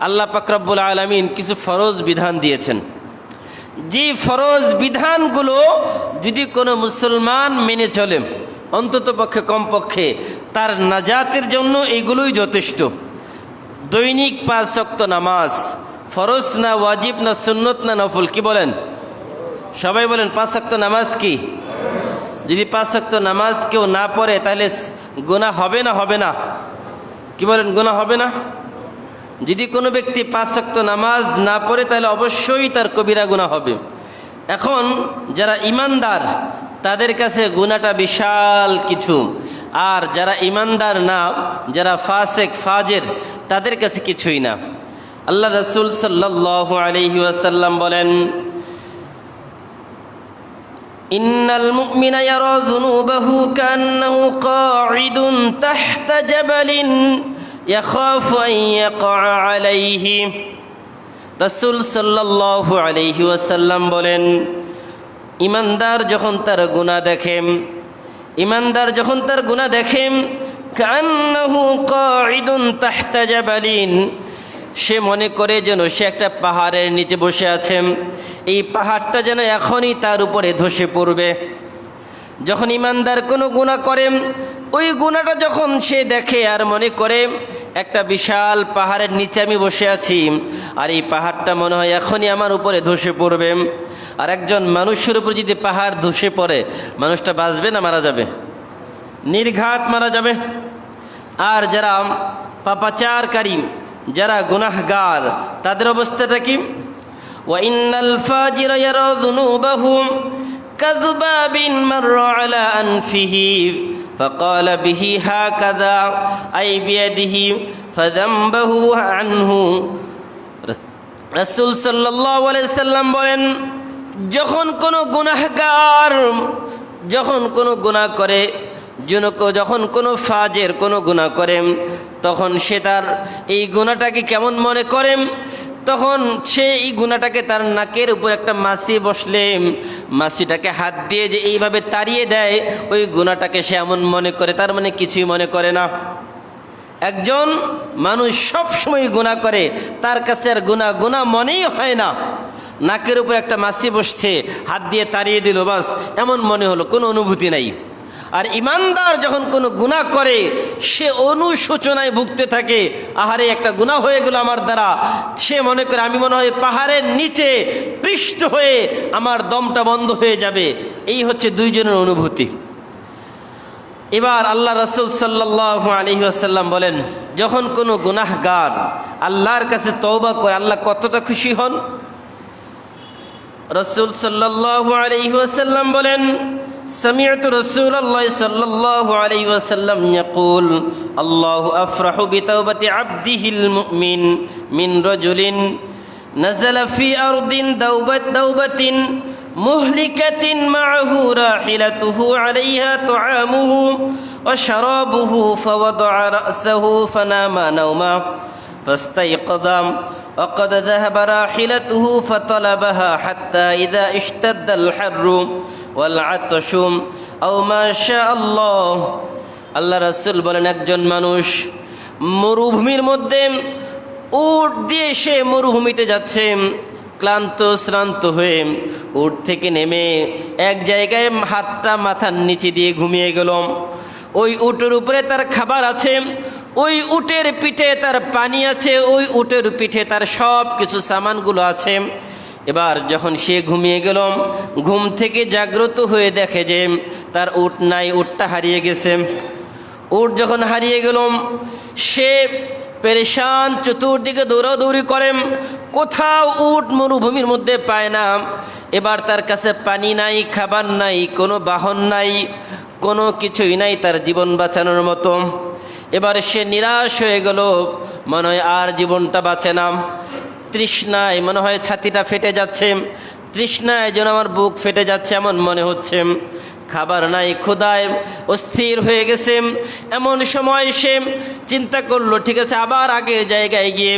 Speaker 1: আল্লাহ পাক রব্বুল আলামিন কিছু ফরজ বিধান দিয়েছেন। যে ফরজ বিধানগুলো যদি কোনো মুসলমান মেনে চলে, অন্তত পক্ষে কমপক্ষে তার নাজাতের জন্য এগুলোই যথেষ্ট। দৈনিক 5 ওয়াক্ত নামাজ, ফরজ না ওয়াজিব না সুন্নত না নফল? কি বলেন? সবাই বলেন 5 ওয়াক্ত নামাজ কি? যদি 5 ওয়াক্ত নামাজ কেউ না পড়ে তাহলে গুনাহ হবে না হবে না? কি বলেন, গুনাহ হবে না? যদি কোনো ব্যক্তি 5 ওয়াক্ত নামাজ না পড়ে তাহলে অবশ্যই তার কবিরা গুনাহ হবে। এখন যারা ইমানদার তাদের কাছে গুনাহটা বিশাল কিছু, আর যারা ইমানদার না, যারা ফাসেক ফাজের, তাদের কাছে কিছুই না। আল্লাহ রাসূল সাল্লাল্লাহু আলাইহি ওয়াসাল্লাম বলেন, ইন্নাল মুমিনা ইয়ারা যুনুবাহু কান্নাহু কাঈদুন তাহতা জাবালিন ইয়াখাফু আন ইয়াকা আলাইহি। রাসূল সাল্লাল্লাহু আলাইহি ওয়াসাল্লাম বলেন, ইমানদার যখন তার গুনাহ দেখেন, ইমানদার যখন তার গুনাহ দেখেন, কান্নাহু কাঈদুন তাহতা জাবালিন, সে মনে করে যেন সে একটা পাহাড়ের নিচে বসে আছে, এই পাহাড়টা যেন এখনই তার উপরে ধসে পড়বে। যখন ইমানদার কোনো গুনাহ করে, ওই গুনাহটা যখন সে দেখে আর মনে করে একটা বিশাল পাহাড়ের নিচে আমি বসে আছি, আর এই পাহাড়টা মনে হয় এখনই আমার উপরে ধসে পড়বে। আর একজন মানুষের উপর যদি পাহাড় ধসে পড়ে, মানুষটা বাঁচবে না মারা যাবে? নির্ঘাত মারা যাবে। আর যারা পাপাচারকারী, যারা গুনাহগার, তাদের অবস্থাটা কি? ওয়া ইন্নাল ফাজিরা ইয়ারা যুনুবাহুম কাযবাবিন মাররা আলা আনফিহি ফাকালা বিহি হাকাযা আই বিয়াদিহি ফাযামবাহু আনহু। রাসূল সাল্লাল্লাহু আলাইহি সাল্লাম বলেন, যখন কোনো গুনাহগার যখন কোনো গুনাহ করে, যখন কোনো ফাজের কোনো গুনাহ করে, তখন সে তার এই গুনাহটাকে কেমন মনে করে? তখন সে এই গুনাহটাকে তার নাকের উপর একটা মাছি বসলে মাছিটাকে হাত দিয়ে যে এইভাবে তাড়িয়ে দেয়, ওই গুনাহটাকে সে এমন মনে করে, তার মানে কিছুই মনে করে না। একজন মানুষ সব সময় গুনাহ করে, তার কাছে আর গুনাহ মনেই হয় না। নাকের উপর একটা মাছি বসছে, হাত দিয়ে তাড়িয়ে দিল, বাস এমন মনে হলো, কোনো অনুভূতি নাই। আর ইমানদার যখন কোনো গুনাহ করে, সে অনুশোচনায় ভুগতে থাকে, আহারে একটা গুনাহ হয়ে গেল আমার দ্বারা। সে মনে করে আমি মনে হয় পাহাড়ের নিচে পৃষ্ঠ হয়ে আমার দমটা বন্ধ হয়ে যাবে। এই হচ্ছে দুইজনের অনুভূতি। এবার আল্লাহ রাসূল সাল্লাল্লাহু আলাইহি ওয়াসাল্লাম বলেন, যখন কোনো গুনাহগার আল্লাহর কাছে তওবা করে, আল্লাহ কতটা খুশি হন। রাসূল সাল্লাল্লাহু আলাইহি ওয়াসাল্লাম বলেন, সামি'তু রাসূলাল্লাহ সাল্লাল্লাহু আলাইহি ওয়াসাল্লাম ইয়াকুল আল্লাহু আফরাহু বিতাওবাতি আবদিহিল মুমিন মিন রাজুলিন নাযালা ফি আরদিন দাওবাতিন মুহলিকাতিন মা'হু রাহিলাতুহু আলাইহা তুআমুহু ওয়া শারাবুহু ফাওয়াদা'a রা'সাহু ফানামা নাওমা فاستيقظ وقد ذهب راحلته فطلبها حتى إذا اشتد الحر والعطش أو ما شاء الله। আল্লাহ রাসূল বলেন, একজন মানুষ মরুভূমির মধ্যে উট দিয়ে সে মরুভূমিতে যাচ্ছে, ক্লান্ত শ্রান্ত হয়ে উট থেকে নেমে এক জায়গায় হাতটা মাথার নিচে দিয়ে ঘুমিয়ে গেল। ওই উটের উপরে তার খাবার আছে, ওই উটের পিঠে তার পানি আছে, ওই উটের পিঠে তার সব কিছু সামানগুলো আছে। এবার যখন সে ঘুমিয়ে গেল, ঘুম থেকে জাগ্রত হয়ে দেখে যে তার উট নাই, উটটা হারিয়ে গেছে। উট যখন হারিয়ে গেল, সে পেরেশান, চতুর্দিকে দৌড়াদৌড়ি করে, কোথাও উট মরুভূমির মধ্যে পায় না। এবার তার কাছে পানি নাই, খাবার নাই, কোনো বাহন নাই, কোনো কিছুই নাই তার জীবন বাঁচানোর মতো। এবার সে নিরাশ হয়ে গেল, মনে হয় আর জীবনটা বাঁচে না। তৃষ্ণায় মনে হয় ছাতিটা ফেটে যাচ্ছে, তৃষ্ণায় যেন আমার বুক ফেটে যাচ্ছে এমন মনে হচ্ছে। খাবার নাই, ক্ষুধায় অস্থির হয়ে গেছে। এমন সময় সে চিন্তা করলো, ঠিক আছে, আবার আগের জায়গায় গিয়ে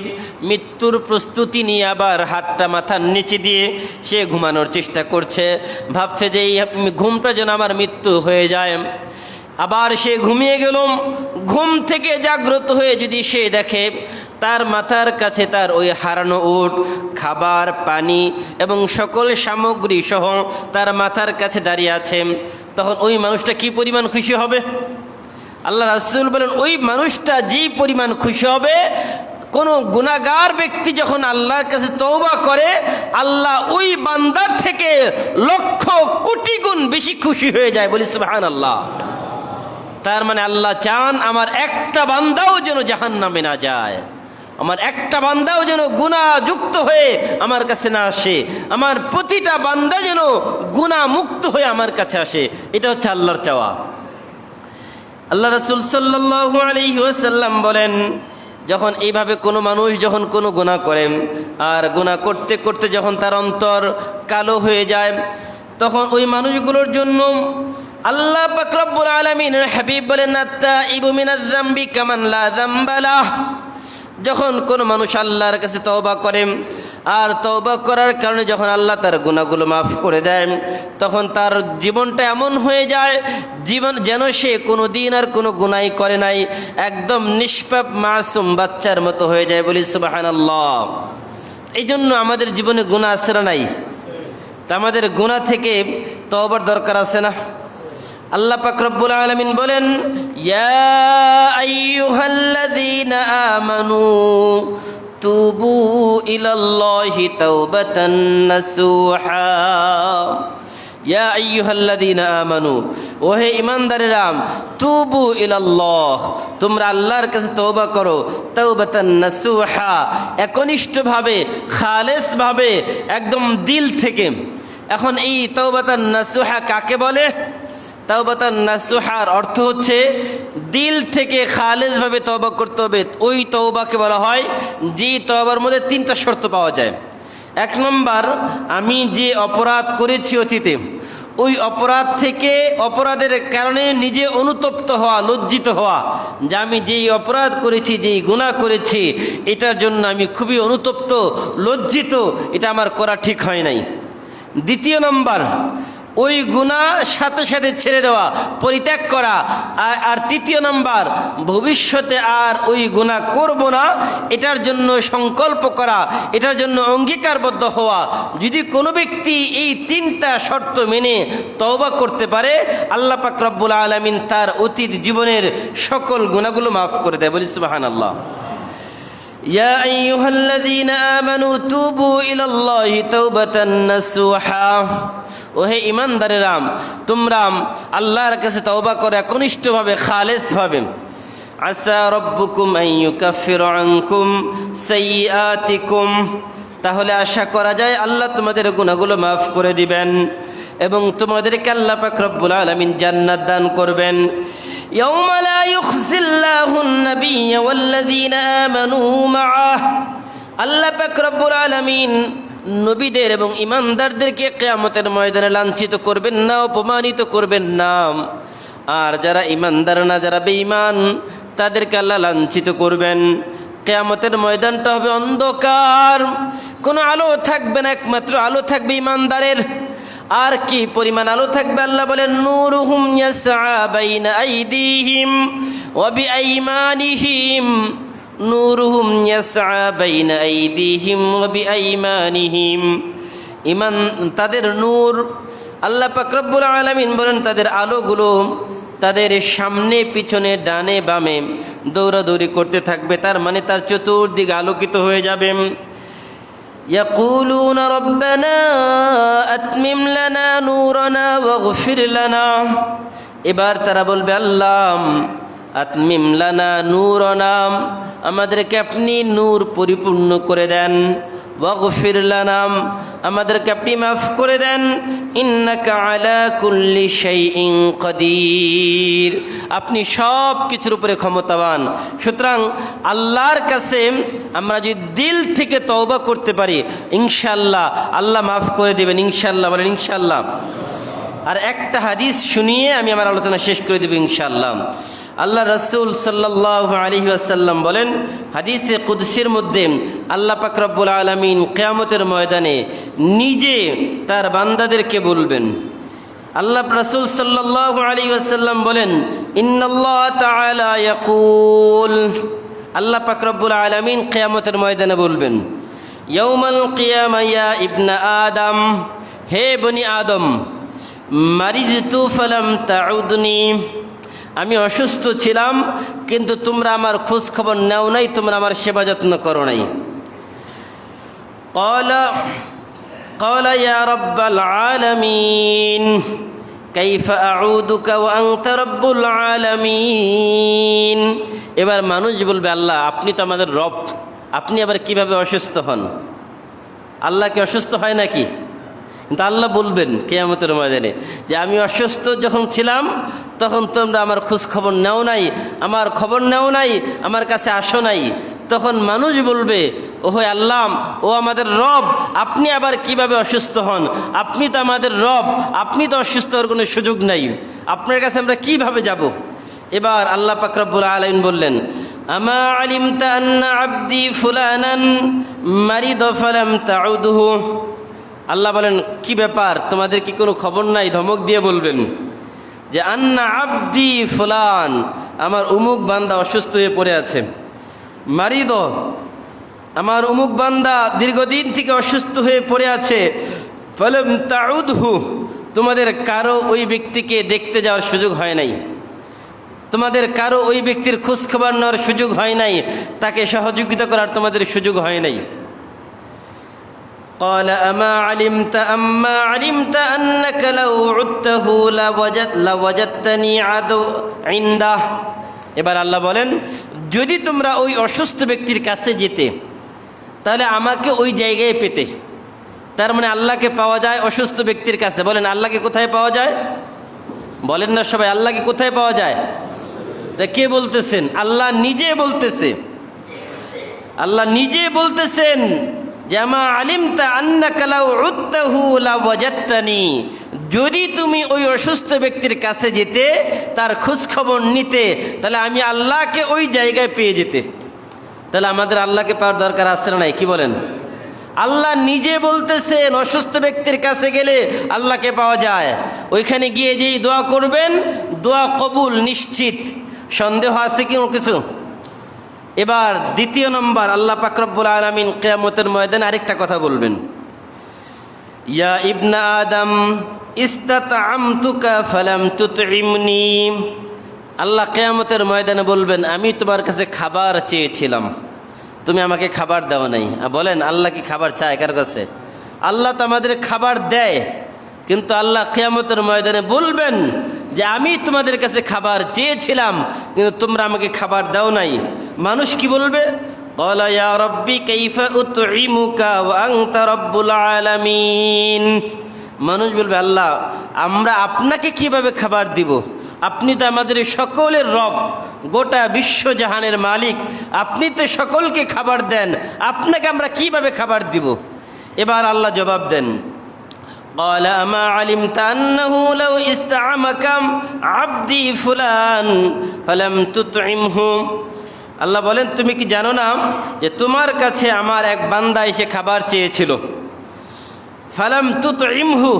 Speaker 1: মৃত্যুর প্রস্তুতি নিয়ে আবার হাতটা মাথার নিচে দিয়ে সে ঘুমানোর চেষ্টা করছে। ভাবছে যে এই ঘুমটা যেন আমার মৃত্যু হয়ে যায়। আবার সে ঘুমিয়ে গেল। ঘুম থেকে জাগ্রত হয়ে যদি সে দেখে তার মাথার কাছে তার ওই হারানো উট, খাবার, পানি এবং সকল সামগ্রী সহ তার মাথার কাছে দাঁড়িয়ে আছে, তখন ওই মানুষটা কি পরিমাণ খুশি হবে? আল্লাহ রাসূল বলেন, ওই মানুষটা যে পরিমাণ খুশি হবে, কোনো গুনাহগার ব্যক্তি যখন আল্লাহর কাছে তওবা করে, আল্লাহ ওই বান্দার থেকে লক্ষ কোটি গুণ বেশি খুশি হয়ে যায়। বলি সুবহানাল্লাহ। তার মানে আল্লাহ চান আমার একটা বান্দাও যেন জাহান্নামে না যায়, আমার একটা বান্দাও যেন গুনাহযুক্ত হয়ে আমার কাছে না আসে, আমার প্রতিটা বান্দা যেন গুনাহ মুক্ত হয়ে আমার কাছে আসে। এটা হচ্ছে আল্লাহর চাওয়া। আল্লাহ রাসূল সাল্লাল্লাহু আলাইহি ওয়াসাল্লাম বলেন, যখন এইভাবে কোনো মানুষ যখন কোনো গুনাহ করে, আর গুনাহ করতে করতে যখন তার অন্তর কালো হয়ে যায়, তখন ওই মানুষগুলোর জন্য আল্লাহ পাক রব্বুল আলামিনের হাবিব বলেন, আত-তাইবু মিনাজ যামবি কামান লা যামবা লাহ। যখন কোনো মানুষ আল্লাহর কাছে তওবা করে, আর তওবা করার কারণে যখন আল্লাহ তার গুনাহগুলো মাফ করে দেন, তখন তার জীবনটা এমন হয়ে যায় জীবন যেন সে কোনো দিন আর কোনো গুনাহই করে নাই, একদম নিষ্পাপ মাসুম বাচ্চার মতো হয়ে যায়। বলি সুবহানাল্লাহ। এই জন্য আমাদের জীবনে গুনাহ আছে না নাই? তা আমাদের গুনাহ থেকে তওবার দরকার আছে না? আল্লাহ পাক রব্বুল আলামিন বলেন, ইয়া আইয়ুহাল্লাযীনা আমানু তুবু ইলাল্লাহি তাওবাতান নাসুহা। ইয়া আইয়ুহাল্লাযীনা আমানু, ওহে ঈমানদারেরা, তুবু ইলাল্লাহ, তোমরা আল্লাহর কাছে তওবা করো, তাওবাতান নাসুহা, একনিষ্ঠভাবে, খালেসভাবে, একদম দিল থেকে। এখন এই তাওবাতান নাসুহা কাকে বলে? তাওবাতান নাসুহার অর্থ হচ্ছে দিল থেকে খালেসভাবে তওবা করতে হবে। ওই তওবাকে বলা হয় যে তওবার মধ্যে তিনটা শর্ত পাওয়া যায়। এক নম্বর, আমি যে অপরাধ করেছি অতীতে, ওই অপরাধ থেকে, অপরাধের কারণে নিজে অনুতপ্ত হওয়া, লজ্জিত হওয়া, যে আমি যেই অপরাধ করেছি, যেই গুনাহ করেছি, এটার জন্য আমি খুবই অনুতপ্ত, লজ্জিত, এটা আমার করা ঠিক হয় নাই। দ্বিতীয় নম্বর, ওই গুনাহ সাথে সাথে ছেড়ে দেওয়া, পরিত্যাগ করা। আর তৃতীয় নম্বর, ভবিষ্যতে আর ওই গুনাহ করব না, এটার জন্য সংকল্প করা, এটার জন্য অঙ্গীকারবদ্ধ হওয়া। যদি কোনো ব্যক্তি এই তিনটা শর্ত মেনে তওবা করতে পারে, আল্লাহ পাক রব্বুল আলামিন তার অতীত জীবনের সকল গুনাহগুলো মাফ করে দেয়। বলি সুবহানাল্লাহ। ইয়া আইয়ুহাল্লাযীনা আমানু তুবু ইলাল্লাহি তাওবাতান নাসুহা, ওহে ঈমানদারেরা, তোমরা আল্লাহর কাছে তওবা করো একনিষ্ঠভাবে, খালেসভাবে। আসা রাব্বুকুম আন ইউকাফিরা আনকুম সাইয়্যাতিকুম, তাহলে আশা করা যায় আল্লাহ তোমাদের গুনাহগুলো মাফ করে দিবেন এবং তোমাদেরকে আল্লাহ পাক রব্বুল আলামিন জান্নাত দান করবেন। ইয়াউমা লা ইউখজিল্লাহুন নাবিয়্যা ওয়াল্লাযীনা আমানু মাআহ, আল্লাহ পাক রব্বুল আলামিন নবীদের এবং ঈমানদারদেরকে কিয়ামতের ময়দানে লাঞ্ছিত করবেন না, অপমানিত করবেন না। আর যারা ঈমানদার না, যারা বেঈমান, তাদেরকে আল্লাহ লাঞ্ছিত করবেন। কিয়ামতের ময়দানটা হবে অন্ধকার, কোনো আলো থাকবে না, একমাত্র আলো থাকবে ঈমানদারের। আর কি পরিমাণ আলো থাকবে! আল্লাহ বলেন, নূরুহুম ইয়াসআ বাইনা আইদিহিম ওয়া বিআইমানিহিম, নূরুহুম ইয়াসআ বাইনা আইদিহিম ওয়া বিআইমানিহিম। ঈমান, তাদের নূর, আল্লাহ পাক রব্বুল আলামিন বলেন তাদের আলোগুলো তাদের সামনে পিছনে ডানে বামে দৌড়াদৌড়ি করতে থাকবে। তার মানে তার চতুর্দিকে আলোকিত হয়ে যাবে। ইয়াকুলুনা রব্বানা আতমিম লানা নূরানা ওয়াগফির লানা। এবার তারা বলবে, আল্লাহ আতমিম লানা নূরানা, আমাদেরকে আপনি নূর পরিপূর্ণ করে দেন। ওয়াগফির লানা, আমাদেরকে আপনি মাফ করে দেন। ইন্নাকা আলা কুল্লি শাইইন কাদির, আপনি সব কিছুর উপরে ক্ষমতাবান। সুতরাং আল্লাহর কাছে আমরা যদি দিল থেকে তওবা করতে পারি, ইনশাআল্লাহ আল্লাহ মাফ করে দেবেন। ইনশাআল্লাহ বলেন, ইনশাআল্লাহ। আর একটা হাদিস শুনিয়ে আমি আমার আলোচনা শেষ করে দেব ইনশাআল্লাহ। আল্লাহ রাসূল সাল্লাল্লাহু আলাইহি ওয়াসাল্লাম বলেন, হাদিসে কুদসির মধ্যে আল্লাহ পাক রব্বুল আলামিন কিয়ামতের ময়দানে নিজে তার বান্দাদেরকে বলবেন। আল্লাহ রাসূল সাল্লাল্লাহু আলাইহি ওয়াসাল্লাম বলেন, ইন্নাল্লাহ তাআলা ইয়াকুল, আল্লাহ পাক রব্বুল আলামিন কিয়ামতের ময়দানে বলবেন, ইয়াউমাল কিয়ামা ইয়া ইবনা আদম, হে বনি আদম, মারিজতু ফালাম তাউদনি, আমি অসুস্থ ছিলাম কিন্তু তোমরা আমার খোঁজ খবর নাও নাই, তোমরা আমার সেবা যত্ন করো নাই। ক্বালা ইয়া রাব্বাল আলামিন কাইফা আউদুকা ওয়া আনতা রাব্বুল আলামিন। এবার মানুষ বলবে, আল্লাহ আপনি তো আমাদের রব, আপনি আবার কিভাবে অসুস্থ হন? আল্লাহ কি অসুস্থ হয় নাকি? কিন্তু আল্লাহ বলবেন কিয়ামতের ময়দানে যে আমি অসুস্থ যখন ছিলাম তখন তোমরা আমার খোঁজ খবর নাও নাই, আমার খবর নাও নাই, আমার কাছে আসো নাই। তখন মানুষ বলবে, ওহে আল্লাহ, ও আমাদের রব, আপনি আবার কিভাবে অসুস্থ হন? আপনি তো আমাদের রব, আপনি তো অসুস্থ হওয়ার কোনো সুযোগ নাই, আপনার কাছে আমরা কিভাবে যাব? এবার আল্লাহ পাক রব্বুল আলামিন বললেন, আমা আলিমতা আন্না আবদি ফুলানান মারিদ ফালাম তাউদহু। আল্লাহ বলেন, কি ব্যাপার, তোমাদের কি কোনো খবর নাই? ধমক দিয়ে বলবেন যে আন্না আবদি ফুলান, আমার উমুক বান্দা অসুস্থ হয়ে পড়ে আছে। মারিদ, আমার উমুক বান্দা দীর্ঘদিন থেকে অসুস্থ হয়ে পড়ে আছে। ফালাম তাউদহু, তোমাদের কারো ওই ব্যক্তিকে দেখতে যাওয়ার সুযোগ হয় নাই, তোমাদের কারো ওই ব্যক্তির খোঁজ খবর নেওয়ার সুযোগ হয় নাই, তাকে সহযোগিতা করার তোমাদের সুযোগ হয় নাই। قال أما علمت أنك لو عدته لوجدتني عنده। এবার আল্লাহ বলেন, যদি তোমরা ওই অসুস্থ ব্যক্তির কাছে যেতে তাহলে আমাকে ওই জায়গায় পেতে। তার মানে আল্লাহকে পাওয়া যায় অসুস্থ ব্যক্তির কাছে। বলেন আল্লাহকে কোথায় পাওয়া যায়? বলেন না সবাই, আল্লাহকে কোথায় পাওয়া যায়? কে বলতেছেন? আল্লাহ নিজে বলতেছে। আল্লাহ নিজে বলতেছেন, জামা আলিমতা আন্নাকা লাউ উদতাহু লাওয়াজাদতানি, যদি তুমি ওই অসুস্থ ব্যক্তির কাছে যেতে, তার খোঁজ খবর নিতে, তাহলে আমি আল্লাহকে ওই জায়গায় পেয়ে যেতে। তাহলে আমাদের আল্লাহকে পাওয়ার দরকার আছে না নাই? কি বলেন? আল্লাহ নিজে বলতেছেন অসুস্থ ব্যক্তির কাছে গেলে আল্লাহকে পাওয়া যায়। ওইখানে গিয়ে যেই দোয়া করবেন, দোয়া কবুল নিশ্চিত। সন্দেহ আছে কি কিছু? এবার দ্বিতীয় নম্বর, আল্লাহ পাক রব্বুল আলামিন কিয়ামতের ময়দানে আরেকটা কথা বলবেন, ইয়া ইবনা আদম ইস্তাতআমতুকা ফালাম তুতইমনি। আল্লাহ কিয়ামতের ময়দানে বলবেন, আমি তোমার কাছে খাবার চেয়েছিলাম, তুমি আমাকে খাবার দাও নাই। বলেন আল্লাহ কি খাবার চায় কার কাছে? আল্লাহ তো আমাদের খাবার দেয়, কিন্তু আল্লাহ কিয়ামতের ময়দানে বলবেন যে আমি তোমাদের কাছে খাবার চেয়েছিলাম কিন্তু তোমরা আমাকে খাবার দাও নাই। মানুষ কি বলবে? ক্বালা ইয়া রাব্বি কাইফা উতঈমুকা ওয়া আনতা রাব্বুল আলামিন। মানুষ বলবে, আল্লাহ আমরা আপনাকে কিভাবে খাবার দিব? আপনি তো আমাদের সকলের রব, গোটা বিশ্বজাহানের মালিক, আপনি তো সকলকে খাবার দেন, আপনাকে আমরা কিভাবে খাবার দিব? এবার আল্লাহ জবাব দেন, قال أما علمت أنه لو استعمك عبدي فلان فلم تطعمه। আল্লাহ বলেন, তুমি কি জানো না যে তোমার কাছে আমার এক বান্দা এসে খাবার চেয়েছিল, ফালাম তুতইমহু,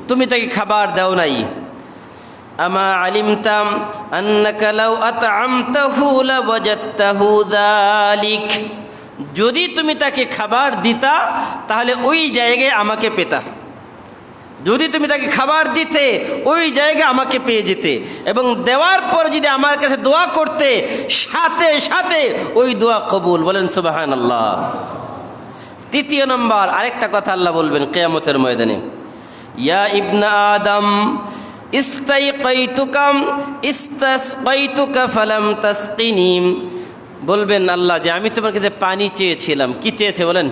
Speaker 1: তুমি তাকে খাবার দাও নাই। আমা আলিমতাম আন্নাকা লাউ আতআমতাহু লাওয়াজাদতাহু যালিক, যদি তুমি তাকে খাবার দিতা তাহলে ওই জায়গায় আমাকে পেতা। যদি তুমি তাকে খাবার দিতে, ওই জায়গায় আমাকে পেয়ে যেতে, এবং দেওয়ার পর যদি আমার কাছে দোয়া করতে, সাথে সাথে ওই দোয়া কবুল। বলেন সুবহানাল্লাহ। তৃতীয় নম্বর আরেকটা কথা আল্লাহ বলবেন কিয়ামতের ময়দানে, ইয়া ইবনা আদম ইস্তাসকাইতুকা ফালাম তাসকিনি। বলবেন আল্লাহ যে আমি তোমার কাছে পানি চেয়েছিলাম, কি চেয়েছে বলেন?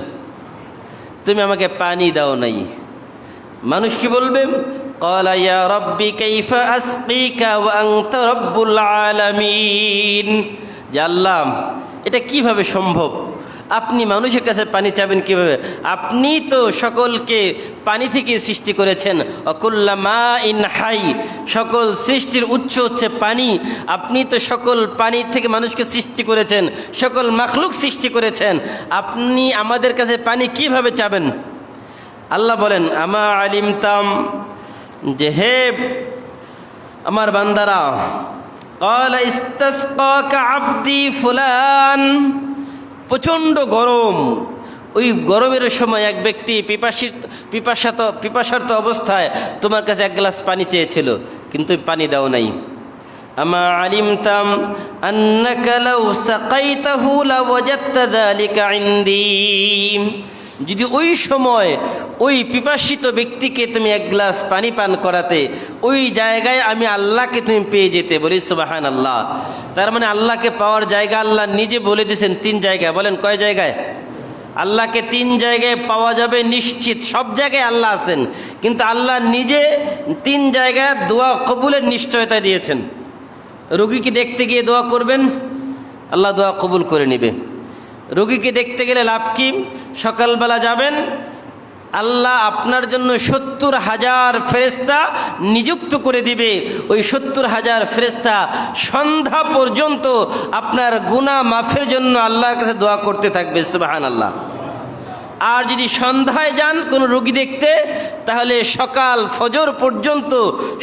Speaker 1: তুমি আমাকে পানি দাও নাই। মানুষ কি বলবে? ক্বালা ইয়া রাব্বি কাইফা আসকিকা ওয়া আনতা রাব্বুল আলামিন। যে আল্লাহ, এটা কিভাবে সম্ভব? আপনি মানুষের কাছে পানি চাবেন কিভাবে? আপনি তো সকলকে পানি থেকে সৃষ্টি করেছেন। অকুল্লা মা ইন হাই, সকল সৃষ্টির উৎস হচ্ছে পানি। আপনি তো সকল পানি থেকে মানুষকে সৃষ্টি করেছেন, সকল মাখলুক সৃষ্টি করেছেন। আপনি আমাদের কাছে পানি কিভাবে চাবেন? আল্লাহ বলেন, আমা আলিমতাম, যে হে আমার বান্দারা, ক্বালা ইস্তাসকাকা আবদি ফুলান। প্রচণ্ড গরম, ওই গরমের সময় এক ব্যক্তি পিপাসার্ত অবস্থায় তোমার কাছে এক গ্লাস পানি চেয়েছিল, কিন্তু পানি দাও নাই। আমা আলিমতাম আন্নাকা লাউ সাকাইতাহু লাওয়াজাদতা যালিকা ইনদি। যদি ওই সময় ওই পিপাসিত ব্যক্তিকে তুমি এক গ্লাস পানি পান করাতে, ওই জায়গায় আমি আল্লাহকে তুমি পেয়ে যেতে। বলি সুবহানাল্লাহ। তার মানে আল্লাহকে পাওয়ার জায়গা আল্লাহ নিজে বলে দিয়েছেন 3 জায়গায়। বলেন কয় জায়গায়? আল্লাহকে 3 জায়গায় পাওয়া যাবে নিশ্চিত। সব জায়গায় আল্লাহ আছেন, কিন্তু আল্লাহ নিজে 3 জায়গায় দোয়া কবুলের নিশ্চয়তা দিয়েছেন। রোগীকে দেখতে গিয়ে দোয়া করবেন, আল্লাহ দোয়া কবুল করে নেবে। রোগীকে দেখতে গেলে লাভ কি? সকালবেলা যাবেন, আল্লাহ আপনার জন্য 70,000 ফেরেশতা নিযুক্ত করে দিবে। ওই 70,000 ফেরেশতা সন্ধ্যা পর্যন্ত আপনার গুনাহ মাফের জন্য আল্লাহর কাছে দোয়া করতে থাকবে। সুবহানাল্লাহ। আর যদি সন্ধ্যায় যান কোনো রোগী দেখতে, তাহলে সকাল ফজর পর্যন্ত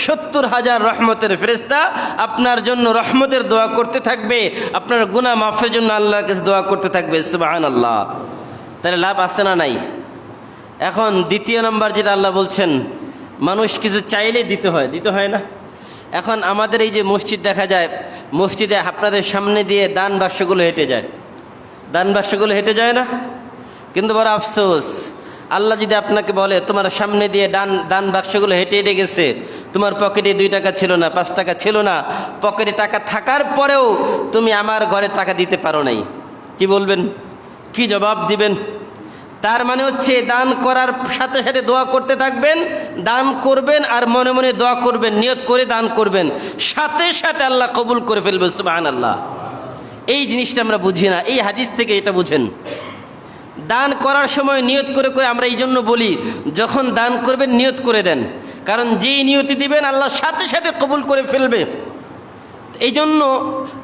Speaker 1: 70,000 রহমতের ফেরেশতা আপনার জন্য রহমতের দোয়া করতে থাকবে, আপনার গুনাহ মাফের জন্য আল্লাহর কাছে দোয়া করতে থাকবে। সুবহানাল্লাহ। তাহলে লাভ আছে না নাই? এখন দ্বিতীয় নম্বর যেটা আল্লাহ বলছেন, মানুষ কিছু চাইলে দিতে হয় না? এখন আমাদের এই যে মসজিদ দেখা যায়, মসজিদে আপনাদের সামনে দিয়ে দান বাক্সগুলো হেঁটে যায় না? কিন্তু বড় আফসোস, আল্লাহ যদি আপনাকে বলে তোমার সামনে দিয়ে দান বাক্সগুলো হেঁটে গেছে, তোমার পকেটে 2 টাকা ছিল না, 5 টাকা ছিল না, পকেটে টাকা থাকার পরেও তুমি আমার ঘরে টাকা দিতে পারো নাই, কি বলবেন? কি জবাব দিবেন? তার মানে হচ্ছে দান করার সাথে সাথে দোয়া করতে থাকবেন, দান করবেন আর মনে মনে দোয়া করবেন, নিয়ত করে দান করবেন, সাথে সাথে আল্লাহ কবুল করে ফেলবেন। সুবহানাল্লাহ। এই জিনিসটা আমরা বুঝি না, এই হাদিস থেকে এটা বুঝেন। দান করার সময় নিয়ত করে আমরা এই জন্য বলি, যখন দান করবেন নিয়ত করে দেন, কারণ যেই নিয়তি দিবেন আল্লাহ সাথে সাথে কবুল করে ফেলবে। এই জন্য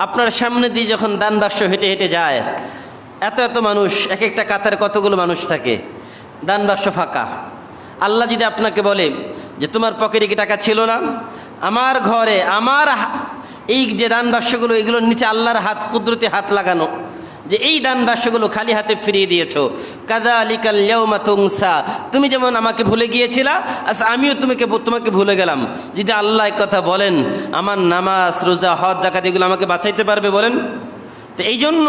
Speaker 1: আপনার সামনে দিয়ে যখন দান বাক্স হেঁটে হেঁটে যায়, এত মানুষ, এক একটা কাতারে কতগুলো মানুষ থাকে, দান বাক্স ফাঁকা। আল্লাহ যদি আপনাকে বলে যে তোমার পকেটে কি টাকা ছিল না, আমার ঘরে আমার এই যে দান বাক্সগুলো, এগুলোর নিচে আল্লাহর হাত, কুদরতি হাত লাগানো, যে এই দান বাক্সগুলো খালি হাতে ফিরিয়ে দিয়েছো। কাযালিকাল ইয়াউমা তুনসা, তুমি যেমন আমাকে ভুলে গিয়েছিলা, আচ্ছা আমিও তোমাকে ভুলে গেলাম। যদি আল্লাহ কথা বলেন, আমার নামাজ, রোজা, হজ, যাকাত এগুলো আমাকে বাঁচাইতে পারবে বলেন? তো এই জন্য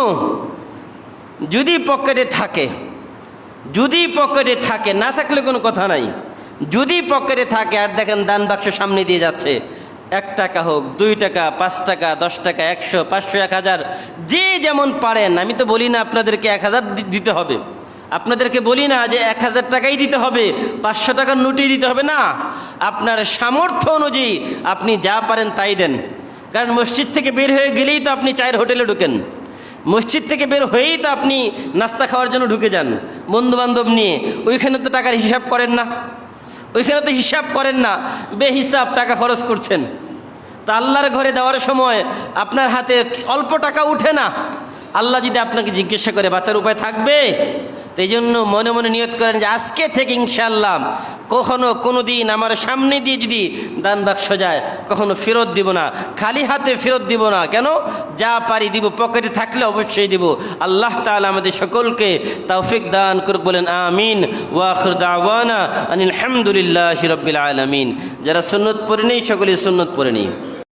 Speaker 1: যদি পকেটে থাকে, না থাকলে কোনো কথা নাই, যদি পকেটে থাকে আর দেখেন দান বাক্স সামনে দিয়ে যাচ্ছে, 1 টাকা হোক, 2 টাকা, 5 টাকা, 10 টাকা, 100, 500, 1000, যে যেমন পারেন। আমি তো বলি না আপনাদেরকে 1000 দিতে হবে, আপনাদেরকে বলি না যে 1000 টাকাই দিতে হবে, 500 টাকার নোটই দিতে হবে না। আপনার সামর্থ্য অনুযায়ী আপনি যা পারেন তাই দেন। কারণ মসজিদ থেকে বের হয়ে গেলেই তো আপনি চায়ের হোটেলে ঢুকেন, মসজিদ থেকে বের হয়েই তো আপনি নাস্তা খাওয়ার জন্য ঢুকে যান বন্ধু বান্ধব নিয়ে, ওইখানে তো টাকার হিসাব করেন না, বেহিসাব টাকা খরচ করছেন। তা আল্লাহর ঘরে দেওয়ার সময় আপনার হাতে অল্প টাকা উঠে না। আল্লাহ যদি আপনাকে জিজ্ঞাসা করে বাঁচার উপায় থাকবে? এই জন্য মনে মনে নিয়ত করেন যে আজকে থেকে ইনশাআল্লাহ কোনো দিন আমার সামনে দিয়ে যদি দান বাক্স যায়, কখনো ফেরত দিব না, খালি হাতে ফেরত দিব না। কেন? যা পারি দিব, পকেটে থাকলে অবশ্যই দিব। আল্লাহ তাআলা আমাদের সকলকে তৌফিক দান করুক, বলেন আমিন। ওয়া আখির দাওয়ানা আনিল হামদুলিল্লাহি রাব্বিল আলামিন। যারা সুন্নত পড়ে নেই সকলে সুন্নত পড়ে নেই।